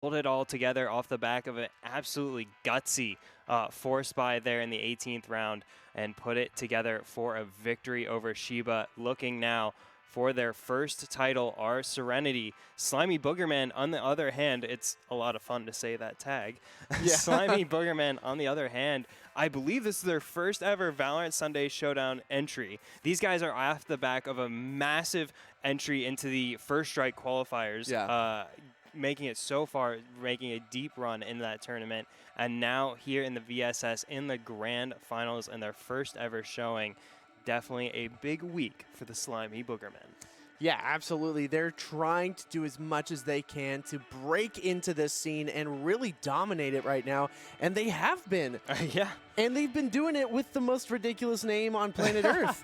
Pulled it all together off the back of an absolutely gutsy force buy there in the 18th round and put it together for a victory over Shiba. Looking now for their first title are Serenity. Slimy Boogerman, on the other hand, it's a lot of fun to say that tag. Yeah. Slimy Boogerman, on the other hand, I believe this is their first ever Valorant Sunday Showdown entry. These guys are off the back of a massive entry into the First Strike qualifiers. Yeah. Making it so far, making a deep run in that tournament, and now here in the VSS in the grand finals and their first ever showing. Definitely a big week for the Slimy Boogermen. Yeah, absolutely. They're trying to do as much as they can to break into this scene and really dominate it right now, and they have been. Yeah. And they've been doing it with the most ridiculous name on planet Earth,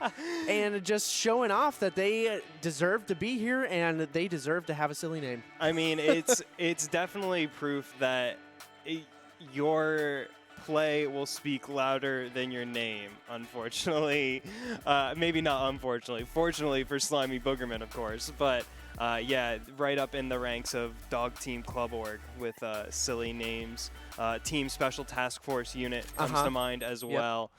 and just showing off that they deserve to be here and they deserve to have a silly name. I mean, it's definitely proof that your play will speak louder than your name, unfortunately. Maybe not unfortunately. Fortunately for Slimy Boogerman, of course. But yeah, right up in the ranks of Dog Team Club Org with silly names. Team Special Task Force Unit comes to mind as well.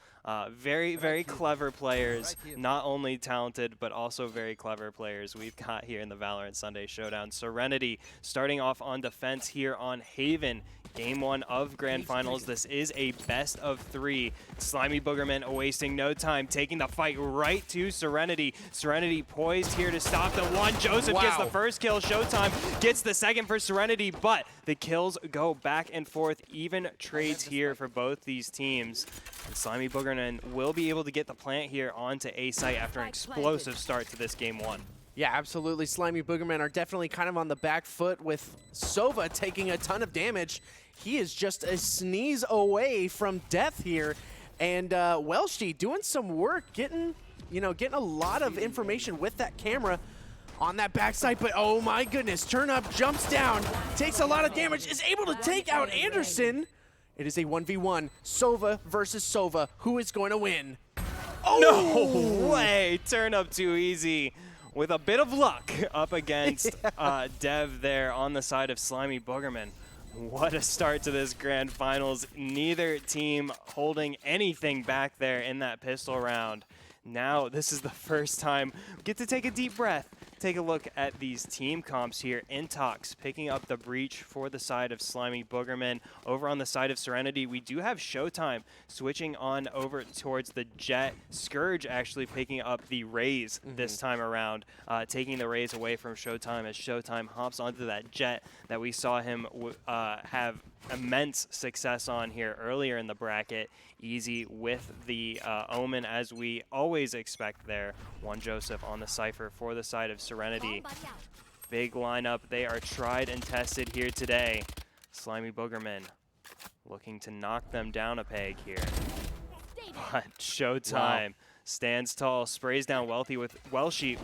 Very, very clever players. Not only talented, but also very clever players we've got here in the Valorant Sunday Showdown. Serenity starting off on defense here on Haven. Game 1 of Grand Finals. This is a best of 3. Slimy Boogerman wasting no time, taking the fight right to Serenity. Serenity poised here to stop the one. Joseph gets the first kill. Showtime gets the second for Serenity, but the kills go back and forth. Even trades here for both these teams. And Slimy Boogerman will be able to get the plant here onto A site after an explosive start to this Game 1. Yeah, absolutely. Slimy Boogermen are definitely kind of on the back foot with Sova taking a ton of damage. He is just a sneeze away from death here. And Welshi doing some work, getting a lot of information with that camera on that backside. But oh my goodness, Turn Up jumps down, takes a lot of damage, is able to take out Anderson. It is a 1v1, Sova versus Sova. Who is going to win? Oh! No way! Turn Up too easy. With a bit of luck up against Dev there on the side of Slimy Boogerman. What a start to this grand finals. Neither team holding anything back there in that pistol round. Now, this is the first time we get to take a deep breath. Take a look at these team comps here. Intox picking up the breach for the side of Slimy Boogerman. Over on the side of Serenity, we do have Showtime switching on over towards the Jet. Scourge actually picking up the Raze this time around, taking the Raze away from Showtime as Showtime hops onto that Jet that we saw him have immense success on here earlier in the bracket. Easy with the Omen, as we always expect there. One Joseph on the Cypher for the side of Serenity. Big lineup. They are tried and tested here today. Slimy Boogerman looking to knock them down a peg here. But Showtime stands tall, sprays down Welshi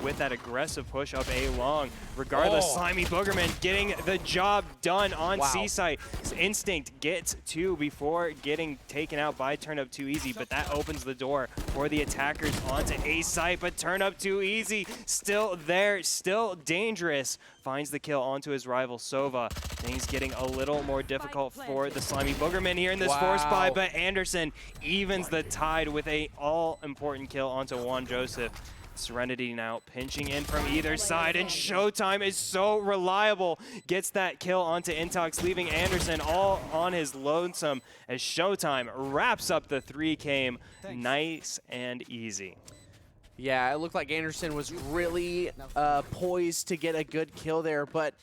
with that aggressive push up A long. Regardless, Slimy Boogerman getting the job done on C-site. Instinct gets 2 before getting taken out by Turn Up Too Easy, but that opens the door for the attackers onto A-site, but Turn Up Too Easy still there, still dangerous. Finds the kill onto his rival Sova. Things getting a little more difficult for the Slimy Boogerman here in this force buy, but Anderson evens the tide with a all-important kill onto Juan Joseph. Serenity now pinching in from either side, and Showtime is so reliable. Gets that kill onto Intox, leaving Anderson all on his lonesome as Showtime wraps up the 3 game nice and easy. Yeah, it looked like Anderson was really poised to get a good kill there, but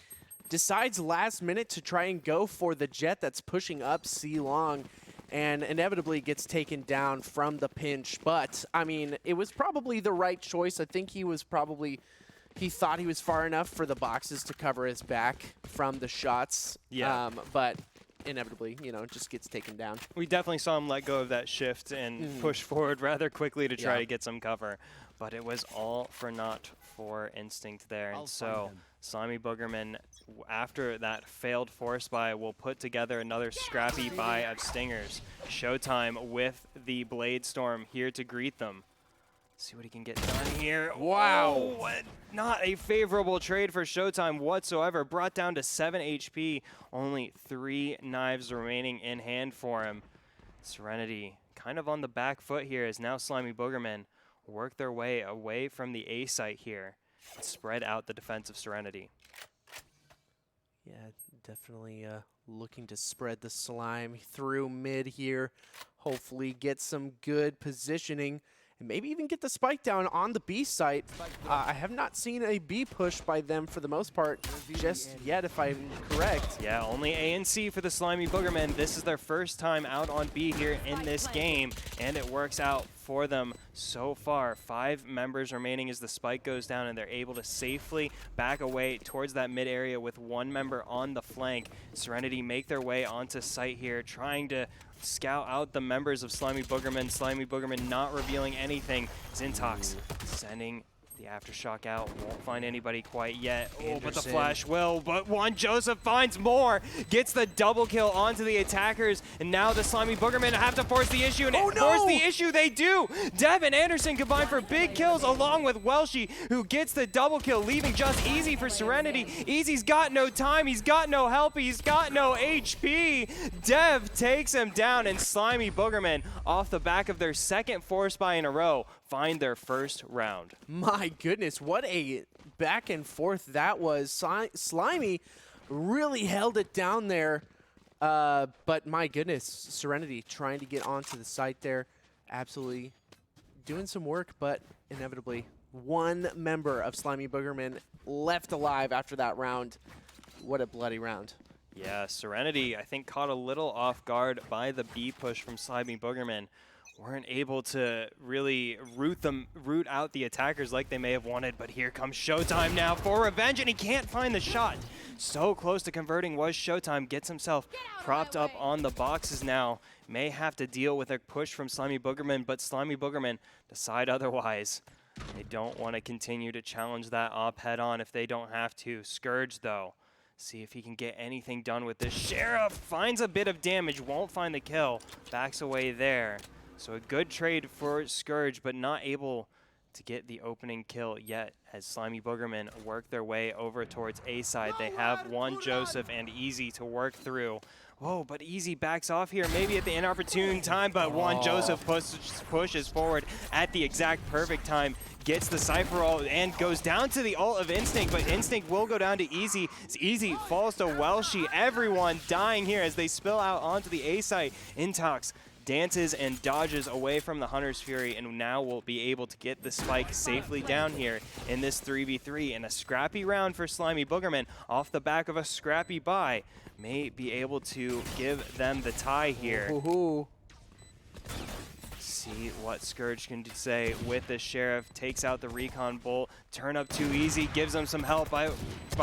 decides last minute to try and go for the Jet that's pushing up C-long, and inevitably gets taken down from the pinch. But, I mean, it was probably the right choice. I think he thought he was far enough for the boxes to cover his back from the shots. Yeah. But inevitably, just gets taken down. We definitely saw him let go of that shift and push forward rather quickly to try to get some cover. But it was all for naught for Instinct there. And so Slimy Boogerman, after that failed force buy, will put together another scrappy buy of Stingers. Showtime with the Blade Storm here to greet them. See what he can get done here. Wow. Oh, not a favorable trade for Showtime whatsoever. Brought down to 7 HP. Only 3 knives remaining in hand for him. Serenity kind of on the back foot here as now Slimy Boogermen work their way away from the A site here and spread out the defense of Serenity. Yeah, definitely looking to spread the slime through mid here. Hopefully get some good positioning and maybe even get the spike down on the B site. I have not seen a B push by them for the most part just yet, if I'm correct. Yeah, only A and C for the Slimy Boogermen. This is their first time out on B here in this game, and it works out for them so far. 5 members remaining as the spike goes down, and they're able to safely back away towards that mid area with 1 member on the flank. Serenity make their way onto site here, trying to scout out the members of Slimy Boogermen. Slimy Boogermen not revealing anything. Zintox sending the aftershock out. Won't find anybody quite yet. Oh, but the flash will. But Juan Joseph finds more. Gets the double kill onto the attackers. And now the Slimy Boogermen have to force the issue. And force the issue they do. Dev and Anderson combine for big kills along with Welshie, who gets the double kill, leaving just Easy for Serenity. Easy's got no time. He's got no help. He's got no HP. Dev takes him down. And Slimy Boogermen, off the back of their second force buy in a row, find their first round. My goodness, what a back and forth that was. Slimy really held it down there, but my goodness, Serenity trying to get onto the site there, absolutely doing some work, but inevitably 1 member of Slimy Boogermen left alive after that round. What a bloody round. Yeah, Serenity, I think, caught a little off guard by the B push from Slimy Boogermen. Weren't able to really root out the attackers like they may have wanted, but here comes Showtime now for revenge, and he can't find the shot. So close to converting was Showtime, gets himself propped up on the boxes now. May have to deal with a push from Slimy Boogermen, but Slimy Boogermen decide otherwise. They don't want to continue to challenge that op head on if they don't have to. Scourge, though. See if he can get anything done with this. Sheriff finds a bit of damage, won't find the kill. Backs away there. So a good trade for Scourge, but not able to get the opening kill yet as Slimy Boogermen work their way over towards A side. They have Juan Joseph and Easy to work through. Whoa, but Easy backs off here, maybe at the inopportune time, but Juan Joseph pushes forward at the exact perfect time. Gets the Cypher ult and goes down to the ult of Instinct, but Instinct will go down to Easy. Easy falls to Welshie. Everyone dying here as they spill out onto the A site. Intox dances and dodges away from the Hunter's Fury, and now will be able to get the spike safely down here in this 3v3. And a scrappy round for Slimy Boogermen off the back of a scrappy buy. May be able to give them the tie here. Ooh. See what Scourge can say with the Sheriff. Takes out the Recon Bolt. Turn up too easy. Gives them some help by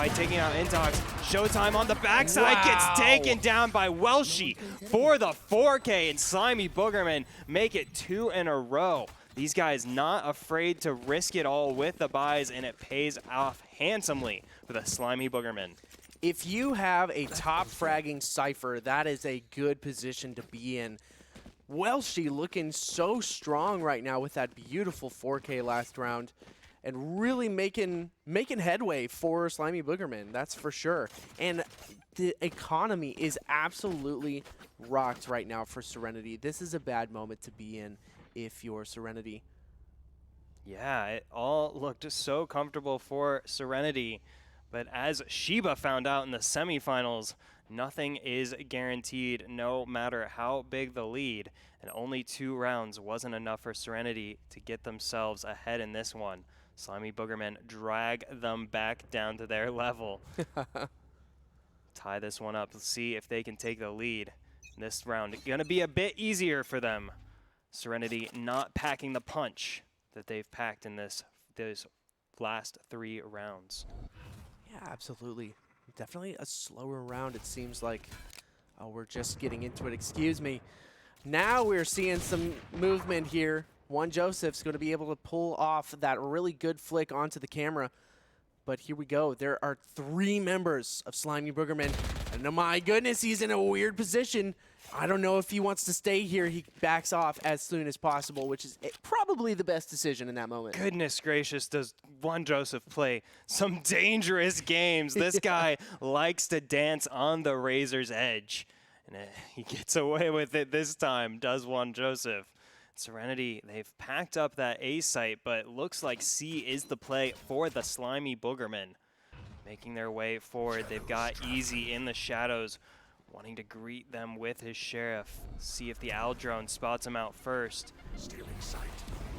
taking out Intox. Showtime on the backside. Gets taken down by Welshie for the 4K. And Slimy Boogermen make it 2 in a row. These guys not afraid to risk it all with the buys, and it pays off handsomely for the Slimy Boogermen. If you have a top fragging Cypher, that is a good position to be in. Welshie looking so strong right now with that beautiful 4K last round and really making headway for Slimy Boogermen, that's for sure. And the economy is absolutely rocked right now for Serenity. This is a bad moment to be in if you're Serenity. Yeah, it all looked so comfortable for Serenity, but as Shiba found out in the semifinals, nothing is guaranteed no matter how big the lead, and only 2 rounds wasn't enough for Serenity to get themselves ahead in this one. Slimy Boogermen drag them back down to their level. Tie this one up. Let's see if they can take the lead. This round gonna be a bit easier for them. Serenity not packing the punch that they've packed in those last 3 rounds. Yeah, absolutely. Definitely a slower round, it seems like. Oh, we're just getting into it. Excuse me. Now we're seeing some movement here. Juan Joseph's going to be able to pull off that really good flick onto the camera. But here we go. There are 3 members of Slimy Boogermen And my goodness, he's in a weird position. I don't know if he wants to stay here. He backs off as soon as possible, which is probably the best decision in that moment. Goodness gracious, does Juan Joseph play some dangerous games. This guy likes to dance on the razor's edge. And he gets away with it this time, does Juan Joseph. Serenity, they've packed up that A site, but looks like C is the play for the Slimy Boogermen. Making their way forward, they've got Easy in the shadows, wanting to greet them with his sheriff. See if the Owl drone spots him out first. Stealing sight.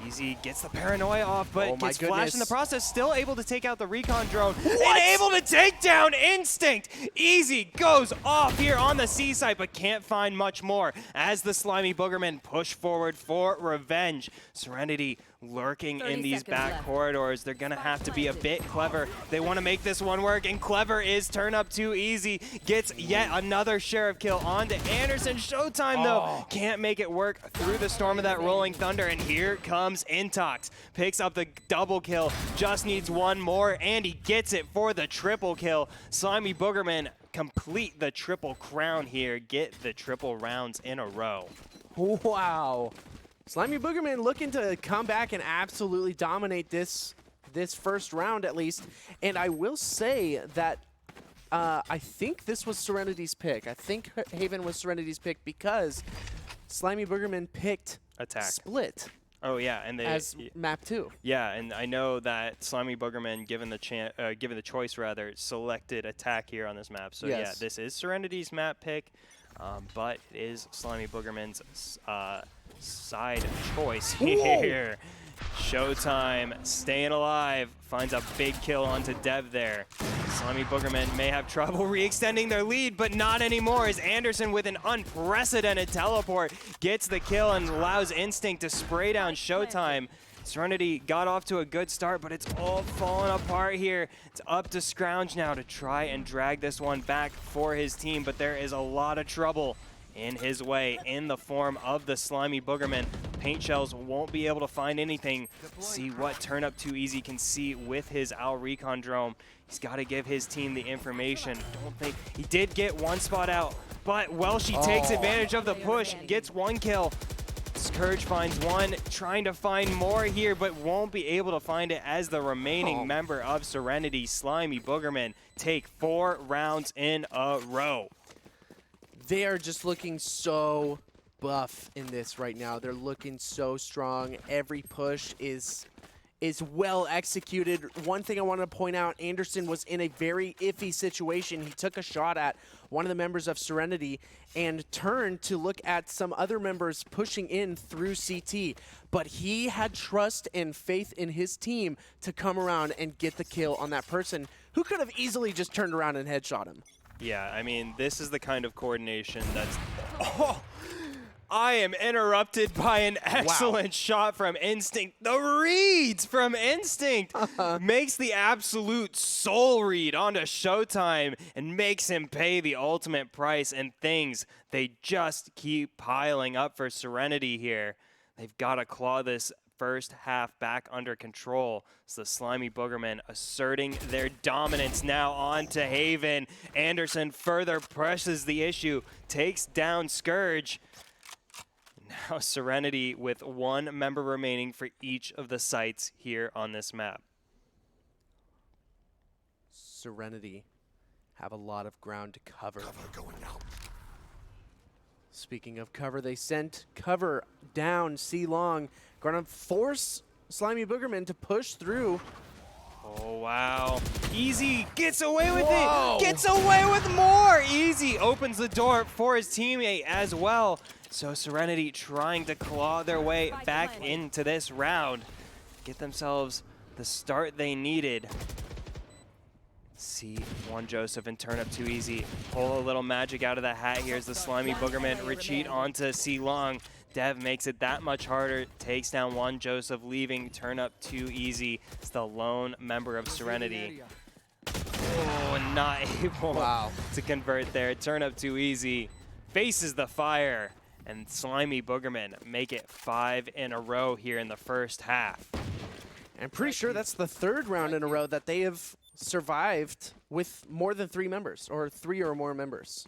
Easy gets the paranoia off, but gets flashed in the goodness. process. Still able to take out the recon drone. What? And able to take down Instinct. Easy goes off here on the C side, but can't find much more as the Slimy Boogermen push forward for revenge. Serenity lurking in these back corridors. They're going to have to be a bit clever. They want to make this one work, and clever is turn up too easy. Gets yet another sheriff kill onto Anderson. Showtime, though. Can't make it work through the storm of that rolling thunder, and here comes Intox. Picks up the double kill. Just needs one more, and he gets it for the triple kill. Slimy Boogermen complete the triple crown here. Get the triple rounds in a row. Wow. Slimy Boogerman looking to come back and absolutely dominate this first round at least. And I will say that I think this was Serenity's pick. I think Haven was Serenity's pick because Slimy Boogerman picked Attack. Split Oh yeah, and they as map 2. Yeah, and I know that Slimy Boogerman, given the choice rather, selected attack here on this map. So yeah, Yes. this is Serenity's map pick, but it is Slimy Boogerman's side choice here. Showtime, staying alive, finds a big kill onto Dev there. Slimy Boogermen may have trouble re-extending their lead, but not anymore, as Anderson with an unprecedented teleport gets the kill and allows Instinct to spray down Showtime. Serenity got off to a good start, but it's all falling apart here. It's up to Scrounge now to try and drag this one back for his team, but there is a lot of trouble in his way in the form of the Slimy Boogerman. Paint Shells won't be able to find anything. See what Turn Up Too Easy can see with his Owl Recon Drone. He's got to give his team the information. Don't think he did get one spot out, but Welshie takes advantage of the push, gets one kill. Scourge finds one, trying to find more here, but won't be able to find it as the remaining member of Serenity, Slimy Boogerman, take 4 rounds in a row. They are just looking so buff in this right now. They're looking so strong. Every push is well executed. One thing I want to point out, Anderson was in a very iffy situation. He took a shot at one of the members of Serenity and turned to look at some other members pushing in through CT. But he had trust and faith in his team to come around and get the kill on that person who could have easily just turned around and headshot him. Yeah, I mean, this is the kind of coordination that's... Oh! I am interrupted by an excellent shot from Instinct. The reads from Instinct makes the absolute soul read onto Showtime and makes him pay the ultimate price, and things, they just keep piling up for Serenity here. They've got to claw this first half back under control. It's the Slimy Boogermen asserting their dominance now onto Haven. Anderson further presses the issue, takes down Scourge. Now Serenity with one member remaining for each of the sites here on this map. Serenity have a lot of ground to cover. Going out. Speaking of cover, they sent cover down C-Long. Going to force Slimy Boogerman to push through. Oh, wow. Easy gets away with it. Gets away with more. Easy opens the door for his teammate as well. So Serenity trying to claw their way back into this round. Get themselves the start they needed. See Juan Joseph and Turn Up Too Easy. Pull a little magic out of the hat. Here's the Slimy Boogerman retreat onto C-Long. Dev makes it that much harder. Takes down Juan Joseph, leaving Turn Up Too Easy. It's the lone member of Serenity. Oh, not able to convert there. Turn Up Too Easy faces the fire. And Slimy Boogerman make it 5 in a row here in the first half. I'm pretty sure that's the third round in a row that they have survived with more than 3 members, or 3 or more members.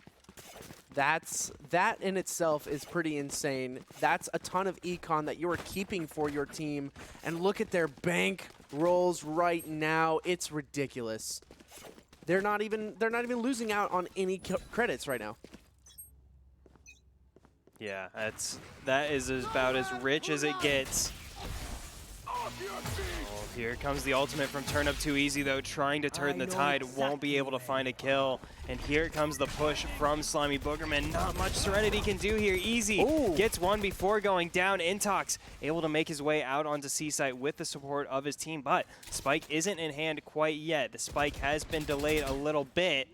That in itself is pretty insane. That's a ton of econ that you are keeping for your team. And look at their bank rolls right now. It's ridiculous. They're not even losing out on any credits right now. Yeah, that is about as rich as it gets. Oh, here comes the ultimate from Turnip Too Easy, though, trying to turn the tide. Won't be able to find a kill. And here comes the push from Slimy Boogermen. Not much Serenity can do here. Easy gets one before going down. Intox able to make his way out onto C-Site with the support of his team, but Spike isn't in hand quite yet. The Spike has been delayed a little bit.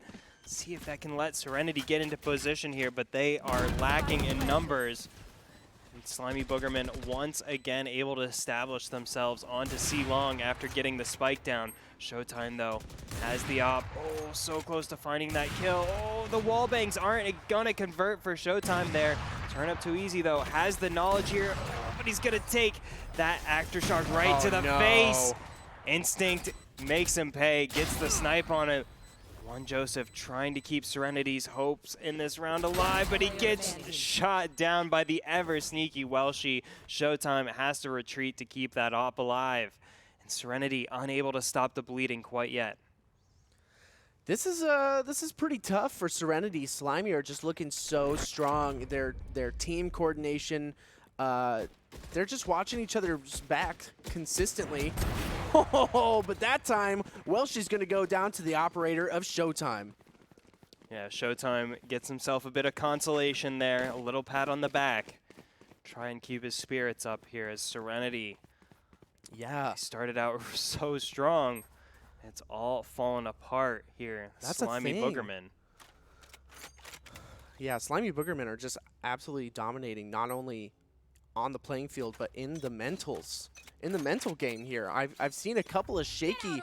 See if that can let Serenity get into position here, but they are lacking in numbers. And Slimy Boogermen once again able to establish themselves onto C-Long after getting the Spike down. Showtime, though, has the op. Oh, so close to finding that kill. Oh, the wall bangs aren't gonna convert for Showtime there. Turnip Too Easy, though, has the knowledge here, but he's gonna take that Aftershock right to the face. Instinct makes him pay, gets the snipe on it. One Joseph trying to keep Serenity's hopes in this round alive, but he gets shot down by the ever sneaky Welshie. Showtime has to retreat to keep that op alive. And Serenity unable to stop the bleeding quite yet. This is pretty tough for Serenity. Slimy are just looking so strong. Their team coordination, they're just watching each other's back consistently. Oh, but that time, Welshie's going to go down to the operator of Showtime. Yeah, Showtime gets himself a bit of consolation there. A little pat on the back. Try and keep his spirits up here as Serenity. Yeah. Started out so strong. It's all fallen apart here. That's Slimy a thing. Boogermen. Yeah, Slimy Boogermen are just absolutely dominating, not only on the playing field, but in the mentals. In the mental game here. I've seen a couple of shaky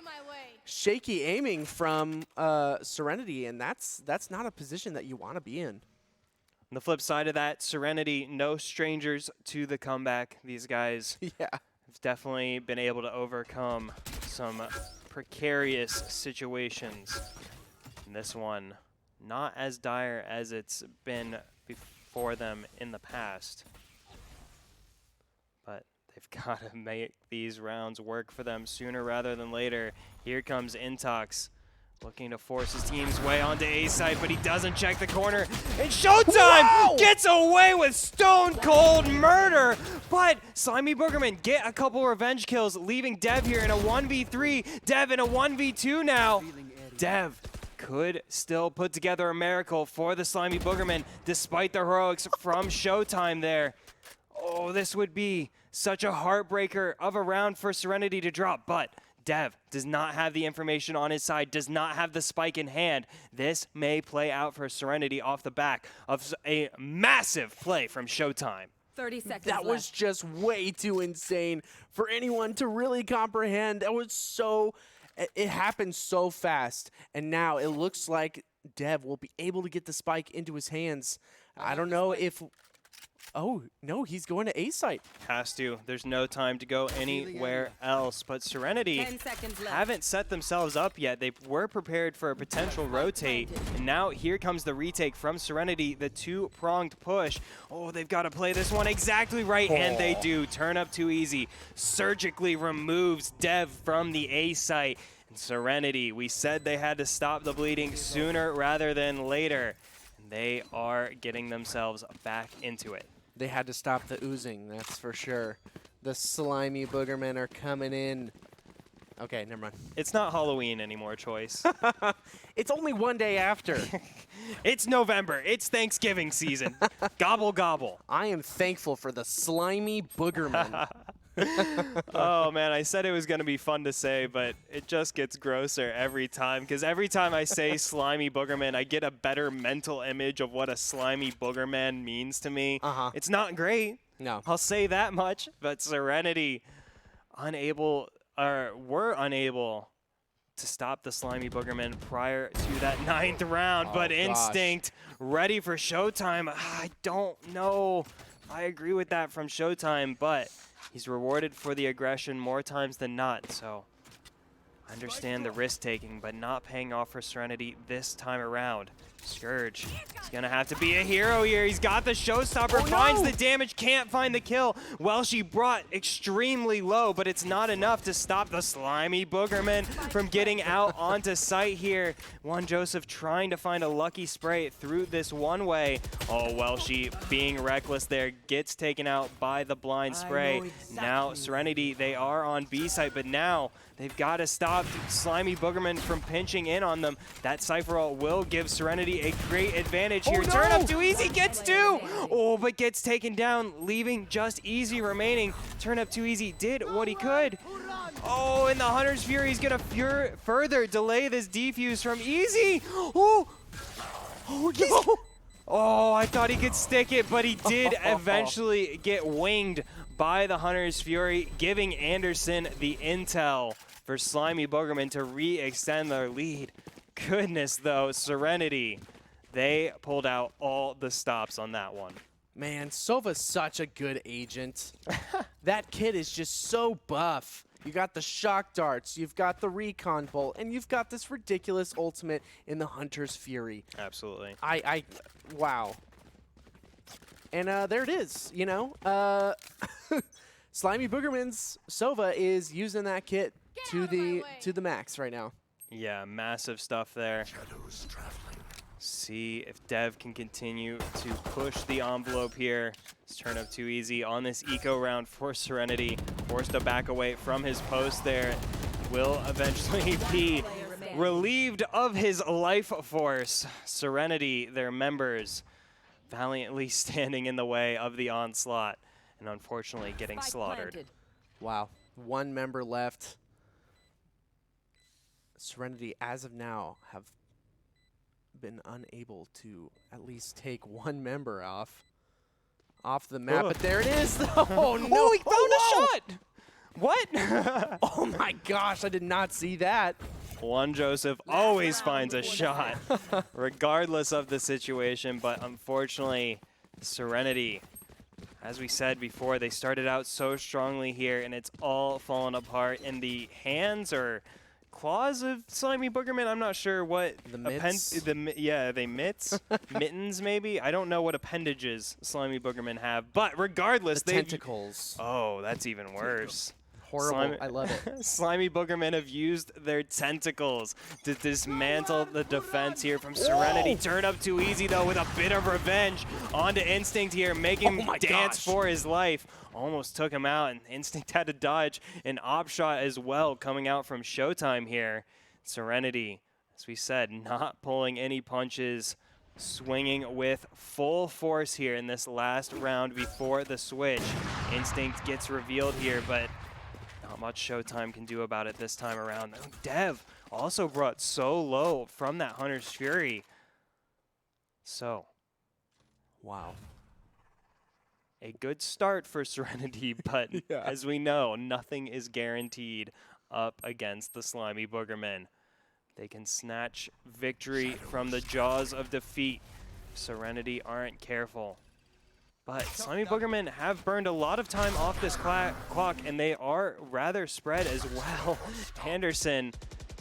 aiming from Serenity, and that's not a position that you want to be in. On the flip side of that, Serenity, no strangers to the comeback. These guys have definitely been able to overcome some precarious situations. And this one, not as dire as it's been before them in the past. But they've got to make these rounds work for them sooner rather than later. Here comes Intox, looking to force his team's way onto A-site, but he doesn't check the corner. And Showtime gets away with stone cold murder. But Slimy Boogermen get a couple revenge kills, leaving Dev here in a 1v3. Dev in a 1v2 now. Dev could still put together a miracle for the Slimy Boogermen, despite the heroics from Showtime there. Oh, this would be such a heartbreaker of a round for Serenity to drop, but Dev does not have the information on his side, does not have the spike in hand. This may play out for Serenity off the back of a massive play from Showtime. 30 seconds That was just way too insane for anyone to really comprehend. That was so, it happened so fast, and now it looks like Dev will be able to get the spike into his hands. I don't know if... Oh, no, he's going to A-site. Has to. There's no time to go anywhere else. But Serenity haven't set themselves up yet. They were prepared for a potential rotate. And now here comes the retake from Serenity, the two-pronged push. Oh, they've got to play this one exactly right, and they do. Turnip Too Easy surgically removes Dev from the A-site. And Serenity, we said they had to stop the bleeding sooner rather than later. And they are getting themselves back into it. They had to stop the oozing, that's for sure. The Slimy Boogermen are coming in. Okay, never mind. It's not Halloween anymore, Choice. It's only one day after. It's November. It's Thanksgiving season. Gobble, gobble. I am thankful for the Slimy Boogermen. Oh, man, I said it was going to be fun to say, but it just gets grosser every time. Because every time I say Slimy Boogerman, I get a better mental image of what a Slimy Boogerman means to me. It's not great. No. I'll say that much. But Serenity were unable to stop the Slimy Boogermen prior to that 9th round. But Instinct ready for Showtime. I don't know if I agree with that from Showtime, but he's rewarded for the aggression more times than not, so Understand the risk-taking, but not paying off for Serenity this time around. Scourge is going to have to be a hero here. He's got the showstopper, finds the damage, can't find the kill. Welshie brought extremely low, but it's not enough to stop the Slimy Boogermen from getting out onto site here. Juan Joseph trying to find a lucky spray through this one-way. Oh, Welshie being reckless there, gets taken out by the blind spray. Now, Serenity, they are on B site, but now they've got to stop Slimy Boogerman from pinching in on them. That Cypher ult will give Serenity a great advantage here. Turn up too easy, gets two! Oh, but gets taken down, leaving just Easy remaining. Turn up too easy, did what he could. Oh, and the Hunter's Fury is gonna further delay this defuse from Easy. Oh, no. Oh, I thought he could stick it, but he did eventually get winged by the Hunter's Fury, giving Anderson the intel for Slimy Boogerman to re-extend their lead. Goodness, though, Serenity, they pulled out all the stops on that one. Man, Sova's such a good agent. That kid is just so buff. You got the shock darts, you've got the recon bolt, and you've got this ridiculous ultimate in the Hunter's Fury. Absolutely. Wow. And there it is, you know. Slimy Boogerman's Sova is using that kit to the max right now. Yeah, massive stuff there. See if Dev can continue to push the envelope here. It's turn up too easy on this eco round for Serenity. Forced to back away from his post there. Will eventually be relieved of his life force. Serenity, their members, valiantly standing in the way of the onslaught and unfortunately getting slaughtered. Wow, one member left. Serenity, as of now, have been unable to at least take one member off the map. But there it is. Oh no! Oh, he found a shot. What? Oh my gosh! I did not see that. Juan Joseph always finds a shot, regardless of the situation. But unfortunately, Serenity, as we said before, they started out so strongly here, and it's all fallen apart in the hands or claws of Slimy Boogerman. I'm not sure what the mitts. They mitts, mittens maybe. I don't know what appendages Slimy Boogerman have, but regardless, the tentacles. Oh, that's even worse. Horrible. I love it. Slimy Boogermen have used their tentacles to dismantle the defense here from Serenity. Turn up too easy though with a bit of revenge onto Instinct here, making him dance for his life. Almost took him out, and Instinct had to dodge an op shot as well coming out from Showtime here. Serenity, as we said, not pulling any punches, swinging with full force here in this last round before the switch. Instinct gets revealed here, but not much Showtime can do about it this time around. Dev also brought so low from that Hunter's Fury. So, wow. A good start for Serenity, but as we know, nothing is guaranteed up against the Slimy Boogermen. They can snatch victory from the jaws of defeat if Serenity aren't careful. But Slimy Boogermen have burned a lot of time off this clock, and they are rather spread as well. Anderson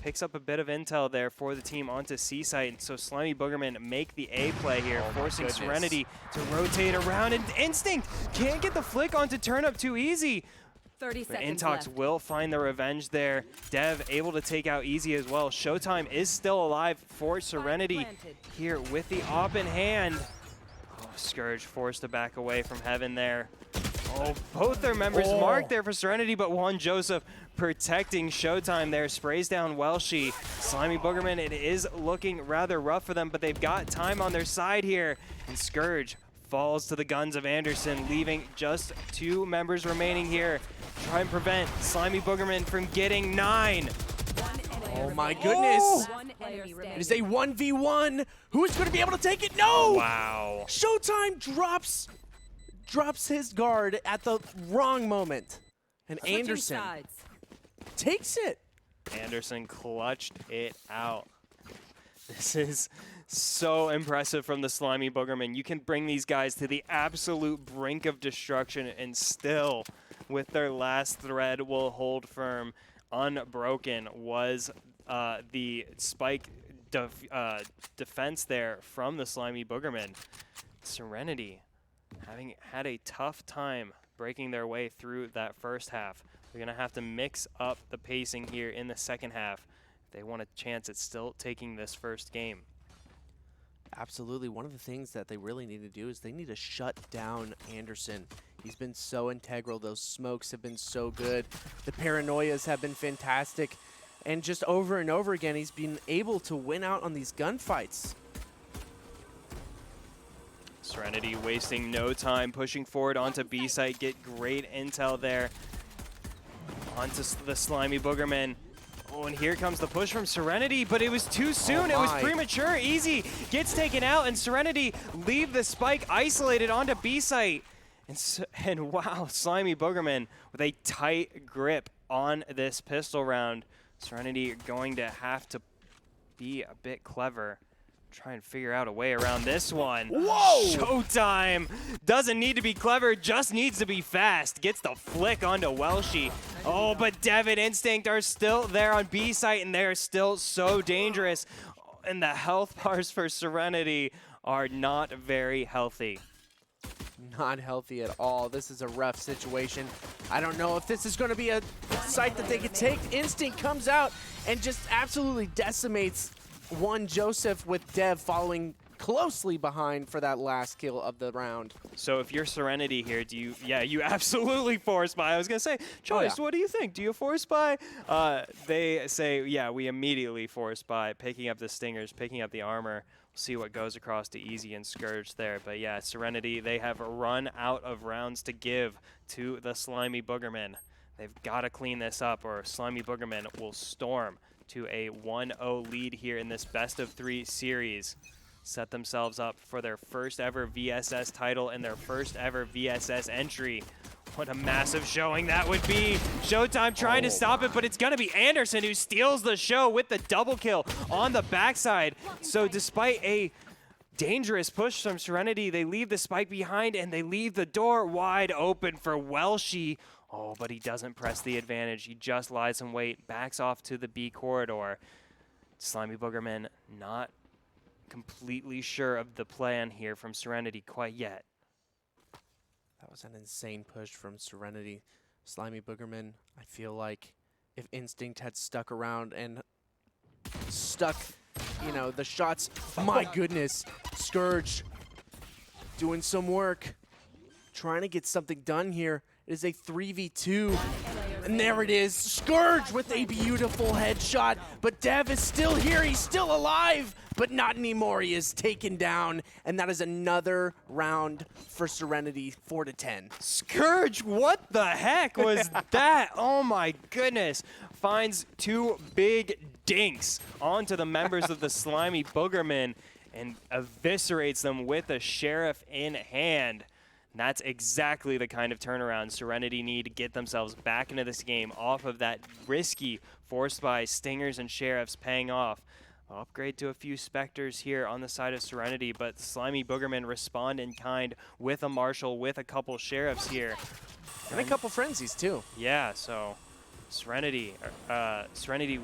picks up a bit of intel there for the team onto C site, and so Slimy Boogermen make the A play here, forcing Serenity to rotate around, and Instinct can't get the flick onto turn up too easy. 30 but seconds Intox left. will find the revenge there. Dev able to take out Easy as well. Showtime is still alive for Serenity here with the op in hand. Oh, Scourge forced to back away from Heaven there. Oh, both their members marked there for Serenity, but Juan Joseph protecting Showtime there. Sprays down Welshie. Slimy Boogerman, it is looking rather rough for them, but they've got time on their side here. And Scourge falls to the guns of Anderson, leaving just 2 members remaining here. Try and prevent Slimy Boogerman from getting 9. Oh my goodness. It is a 1v1. Who's going to be able to take it? No! Wow. Showtime drops his guard at the wrong moment. And Anderson takes it. Anderson clutched it out. This is so impressive from the Slimy Boogerman. You can bring these guys to the absolute brink of destruction and still, with their last thread, will hold firm. unbroken was the spike defense there from the Slimy Boogermen. Serenity having had a tough time breaking their way through that first half. They're going to have to mix up the pacing here in the second half if they want a chance at still taking this first game. Absolutely. One of the things that they really need to do is they need to shut down Anderson. He's been so integral. Those smokes have been so good. The paranoias have been fantastic. And just over and over again, he's been able to win out on these gunfights. Serenity wasting no time, pushing forward onto B site, get great intel there. Onto the Slimy Boogermen. Oh, and here comes the push from Serenity, but it was too soon. It was premature. Easy gets taken out, and Serenity leave the spike isolated onto B site. And wow, Slimy Boogerman with a tight grip on this pistol round. Serenity going to have to be a bit clever. Try and figure out a way around this one. Whoa! Showtime! Doesn't need to be clever, just needs to be fast. Gets the flick onto Welshie. Oh, but Dev and Instinct are still there on B site, and they're still so dangerous. And the health bars for Serenity are not very healthy. Not healthy at all. This is a rough situation. I don't know if this is going to be a site that they could take. Instinct comes out and just absolutely decimates one Joseph, with Dev following closely behind for that last kill of the round. So if you're Serenity here, do you, you absolutely force buy. I was going to say, Choice, what do you think? Do you force buy? They say, yeah, we immediately force buy, picking up the stingers, picking up the armor. We'll see what goes across to Easy and Scourge there. But yeah, Serenity, they have run out of rounds to give to the Slimy Boogermen. They've got to clean this up, or Slimy Boogermen will storm to a 1-0 lead here in this best-of-3 series. Set themselves up for their first ever VSS title and their first ever VSS entry. What a massive showing that would be. Showtime trying to stop it, but it's going to be Anderson who steals the show with the double kill on the backside. So despite a dangerous push from Serenity, they leave the spike behind and they leave the door wide open for Welshie. Oh, but he doesn't press the advantage. He just lies in wait, backs off to the B corridor. Slimy Boogerman not completely sure of the plan here from Serenity quite yet. That was an insane push from Serenity. Slimy Boogerman, I feel like if Instinct had stuck around and stuck, you know, the shots, my goodness. Scourge doing some work, trying to get something done here. It is a 3v2, and there it is. Scourge with a beautiful headshot, but Dev is still here. He's still alive, but not anymore. He is taken down, and that is another round for Serenity, 4-10. Scourge, what the heck was that? Oh my goodness. Finds two big dinks onto the members of the Slimy Boogermen and eviscerates them with a sheriff in hand. And that's exactly the kind of turnaround Serenity need to get themselves back into this game off of that risky forced by Stingers and Sheriffs paying off. Upgrade to a few Spectres here on the side of Serenity, but Slimy Boogermen respond in kind with a Marshal, with a couple Sheriffs here. And a couple Frenzies too. Yeah, so Serenity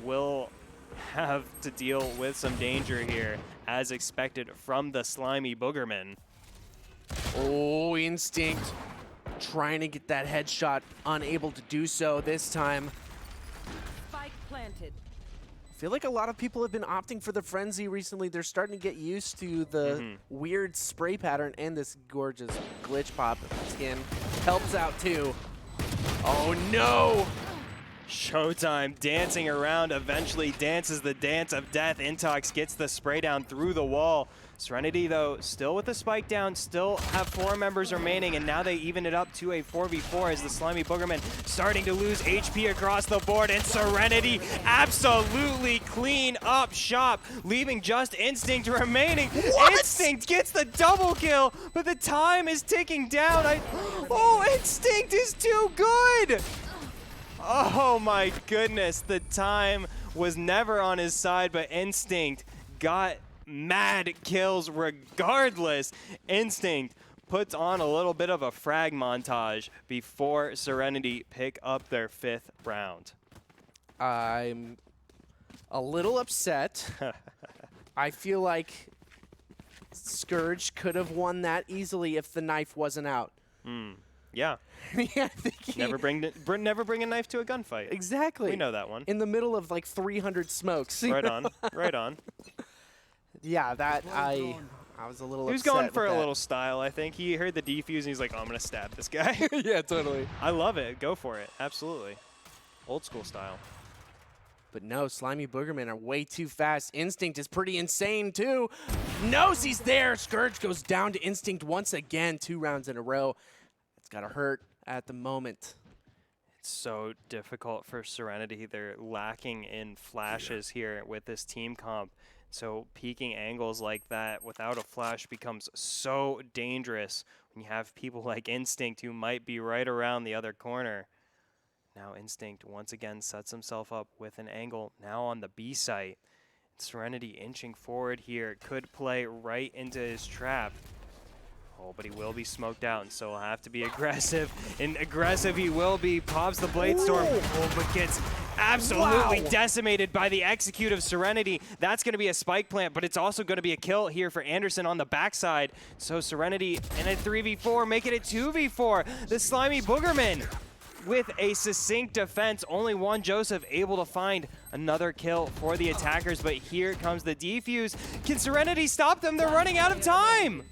will have to deal with some danger here, as expected from the Slimy Boogermen. Oh, Instinct trying to get that headshot, unable to do so this time. Spike planted. I feel like a lot of people have been opting for the Frenzy recently. They're starting to get used to the weird spray pattern, and this gorgeous glitch pop skin helps out too. Oh no! Showtime dancing around, eventually dances the dance of death. Intox gets the spray down through the wall. Serenity, though, still with the spike down, still have 4 members remaining, and now they even it up to a 4v4 as the Slimy Boogermen starting to lose HP across the board, and Serenity absolutely clean up shop, leaving just Instinct remaining. What? Instinct gets the double kill, but the time is ticking down. Oh, Instinct is too good! Oh my goodness, the time was never on his side, but Instinct got mad kills regardless. Instinct puts on a little bit of a frag montage before Serenity pick up their 5th round. I'm a little upset. I feel like Scourge could have won that easily if the knife wasn't out. Yeah. Yeah, I think he, Never bring a knife to a gunfight. exactly. We know that one. In the middle of like 300 smokes. Right on. Right on. Yeah, that I was a little He was upset going for with a that. little style, I think. He heard the defuse and he's like, oh, I'm going to stab this guy. Yeah, totally. I love it. Go for it. Absolutely. Old school style. But no, Slimy Boogermen are way too fast. Instinct is pretty insane, too. Knows he's there. Scourge goes down to Instinct once again, 2 rounds in a row. It's got to hurt at the moment. It's so difficult for Serenity. They're lacking in flashes here with this team comp. So peeking angles like that without a flash becomes so dangerous when you have people like Instinct who might be right around the other corner. Now Instinct once again sets himself up with an angle now on the B site. Serenity inching forward here, could play right into his trap. Oh, but he will be smoked out, and so he'll have to be aggressive. And aggressive he will be. Pops the Blade Storm, but gets absolutely decimated by the execute of Serenity. That's going to be a spike plant, but it's also going to be a kill here for Anderson on the backside. So Serenity in a 3v4, making it 2v4. The Slimy Boogermen with a succinct defense. Only one Joseph able to find another kill for the attackers, but here comes the defuse. Can Serenity stop them? They're running out of time.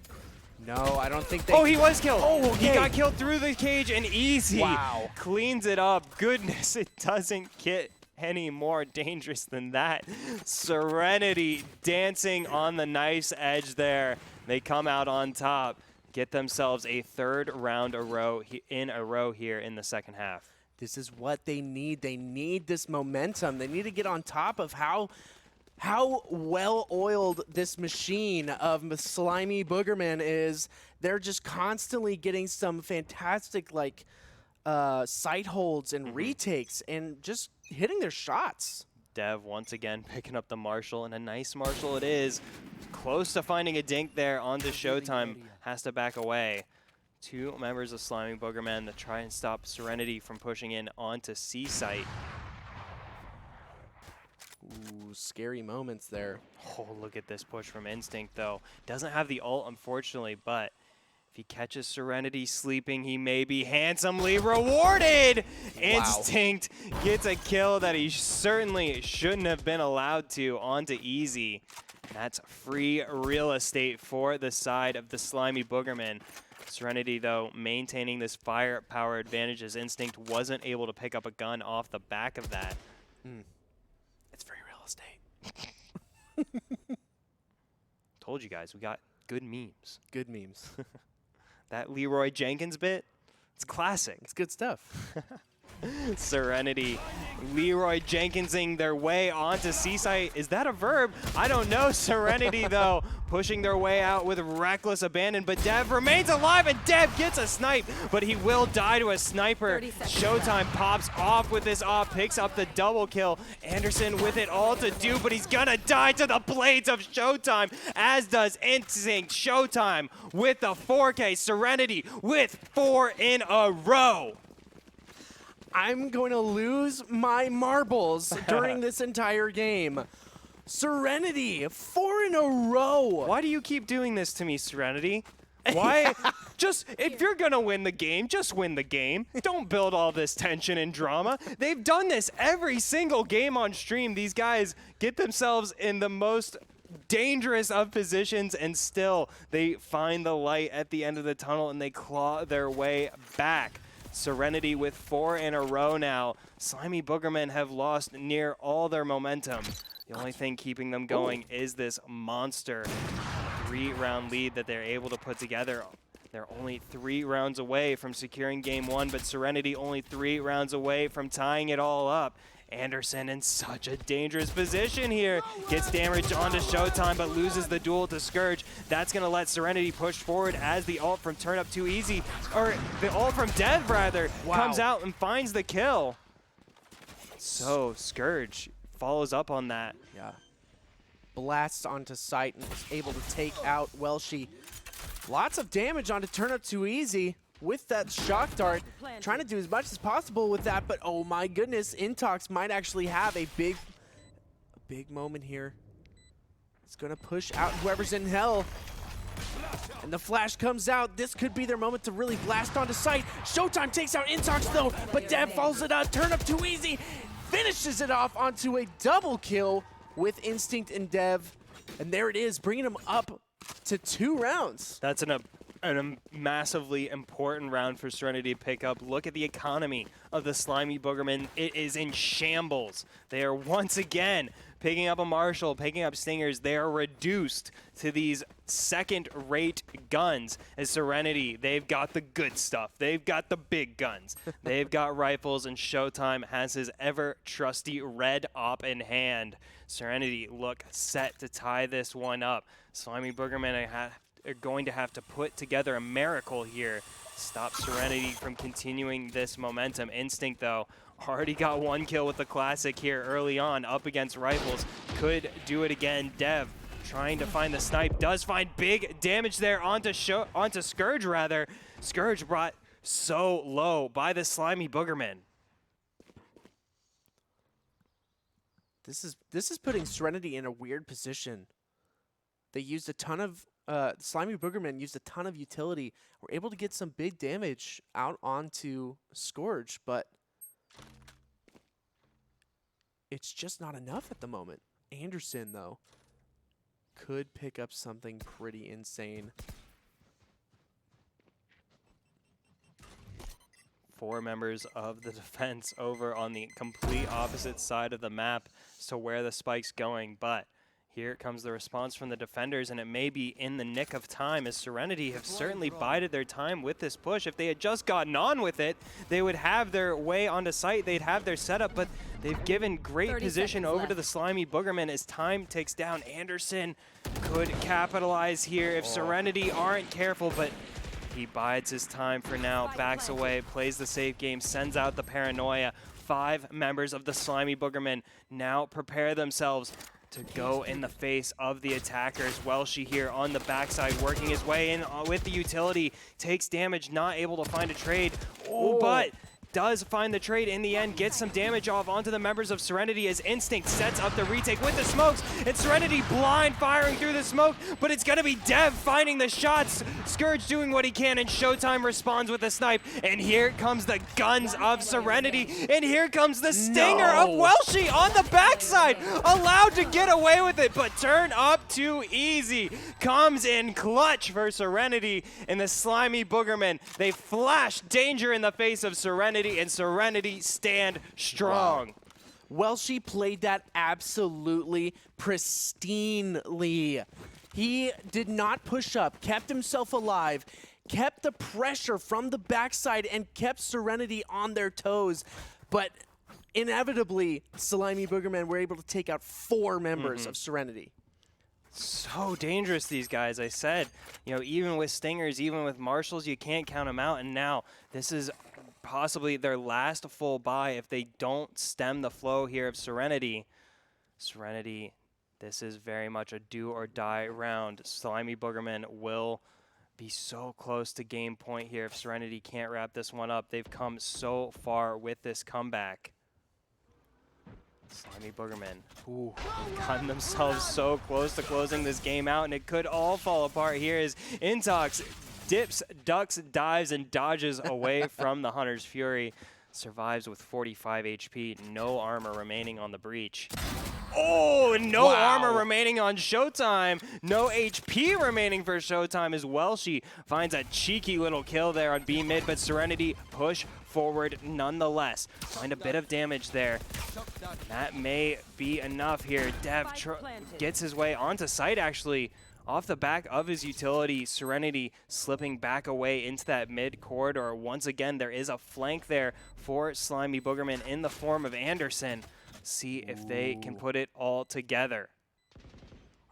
No, I don't think they... Oh, he was killed. Oh, He okay. got killed through the cage and easy. Wow. Cleans it up. Goodness, it doesn't get any more dangerous than that. Serenity dancing on the knife's edge there. They come out on top, get themselves a 3rd round in a row here in the second half. This is what they need. They need this momentum. They need to get on top of how well-oiled this machine of Slimy Boogerman is. They're just constantly getting some fantastic sight holds and retakes and just hitting their shots. Dev once again picking up the Marshall, and a nice Marshall it is. Close to finding a dink there onto Showtime. Has to back away. 2 members of Slimy Boogerman to try and stop Serenity from pushing in onto C site. Ooh, scary moments there. Oh, look at this push from Instinct, though. Doesn't have the ult, unfortunately, but if he catches Serenity sleeping, he may be handsomely rewarded. Wow. Instinct gets a kill that he certainly shouldn't have been allowed to onto Easy. That's free real estate for the side of the Slimy Boogerman. Serenity, though, maintaining this firepower advantage as Instinct wasn't able to pick up a gun off the back of that. It's free real estate. Told you guys, we got good memes. Good memes. That Leroy Jenkins bit, it's classic. It's good stuff. Serenity, Leroy Jenkinsing their way onto C-Site. Is that a verb? I don't know. Serenity, though, pushing their way out with reckless abandon, but Dev remains alive, and Dev gets a snipe, but he will die to a sniper. Showtime pops off with this off, picks up the double kill. Anderson with it all to do, but he's gonna die to the blades of Showtime, as does Instinct. Showtime with the 4K. Serenity with 4 in a row. I'm going to lose my marbles during this entire game. Serenity, 4 in a row. Why do you keep doing this to me, Serenity? Why? Just, if you're gonna win the game, just win the game. Don't build all this tension and drama. They've done this every single game on stream. These guys get themselves in the most dangerous of positions, and still they find the light at the end of the tunnel and they claw their way back. Serenity with 4 in a row now. Slimy Boogermen have lost near all their momentum. The only thing keeping them going is this monster 3-round lead that they're able to put together. They're only 3 rounds away from securing game 1, but Serenity only 3 rounds away from tying it all up. Anderson in such a dangerous position here. Gets damage onto Showtime, but loses the duel to Scourge. That's going to let Serenity push forward as the ult from Turn Up Too Easy, or the ult from Dev, rather, comes out and finds the kill. So Scourge follows up on that. Yeah. Blasts onto site and was able to take out Welshie. Lots of damage onto Turn Up Too Easy. with that shock dart, trying to do as much as possible with that, but oh my goodness, Intox might actually have a big moment here. It's gonna push out whoever's in hell. And the flash comes out. This could be their moment to really blast onto site. Showdown takes out Intox though, but Dev follows it up. Turn up too easy. Finishes it off onto a double kill with Instinct and Dev. And there it is, bringing him up to 2 rounds. That's a massively important round for Serenity to pick up. Look at the economy of the Slimy Boogermen. It is in shambles. They are once again picking up a Marshall, picking up Stingers. They are reduced to these second-rate guns. As Serenity, they've got the good stuff. They've got the big guns. They've got rifles, and Showtime has his ever-trusty red op in hand. Serenity look set to tie this one up. Slimy Boogermen are going to have to put together a miracle here. Stop Serenity from continuing this momentum. Instinct, though, already got 1 kill with the Classic here early on up against Rifles. Could do it again. Dev trying to find the snipe. Does find big damage there onto Scourge, rather. Scourge brought so low by the Slimy Boogermen. This is putting Serenity in a weird position. They used a ton of Slimy Boogermen used a ton of utility. Were able to get some big damage out onto Scourge, but it's just not enough at the moment. Anderson, though, could pick up something pretty insane. 4 members of the defense over on the complete opposite side of the map as to where the spike's going, but here comes the response from the defenders, and it may be in the nick of time, as Serenity have certainly bided their time with this push. If they had just gotten on with it, they would have their way onto site, they'd have their setup, but they've given great position over to the Slimy Boogermen as time ticks down. Anderson could capitalize here if Serenity aren't careful, but he bides his time for now, backs away, plays the safe game, sends out the paranoia. 5 members of the Slimy Boogermen now prepare themselves to go in the face of the attackers. Welshi here on the backside, working his way in with the utility, takes damage, not able to find a trade. Oh, but does find the trade in the end, gets some damage off onto the members of Serenity as Instinct sets up the retake with the smokes, and Serenity blind firing through the smoke, but it's gonna be Dev finding the shots. Scourge doing what he can, and Showtime responds with a snipe, and here comes the guns of Serenity, and here comes the stinger of Welshi on the backside, allowed to get away with it, but turn up too easy. Comes in clutch for Serenity, and the Slimy Boogermen, they flash danger in the face of Serenity, and Serenity stand strong. Wow. Welshi played that absolutely pristinely. He did not push up, kept himself alive, kept the pressure from the backside, and kept Serenity on their toes. But inevitably, Slimy Boogermen were able to take out 4 members of Serenity. So dangerous, these guys. I said, you know, even with Stingers, even with Marshalls, you can't count them out. And now this is possibly their last full buy if they don't stem the flow here of Serenity. Serenity, this is very much a do or die round. Slimy Boogermen will be so close to game point here if Serenity can't wrap this one up. They've come so far with this comeback. Slimy Boogermen, they've gotten themselves so close to closing this game out, and it could all fall apart here as Intox dips, ducks, dives, and dodges away from the Hunter's Fury. Survives with 45 HP, no armor remaining on the Breach. Oh, no armor remaining on Showtime. No HP remaining for Showtime as Welshi finds a cheeky little kill there on B mid, but Serenity push forward nonetheless. Find a bit of damage there. That may be enough here. Dev gets his way onto site, actually. Off the back of his utility, Serenity slipping back away into that mid corridor. Once again, there is a flank there for Slimy Boogermen in the form of Anderson. See if they can put it all together.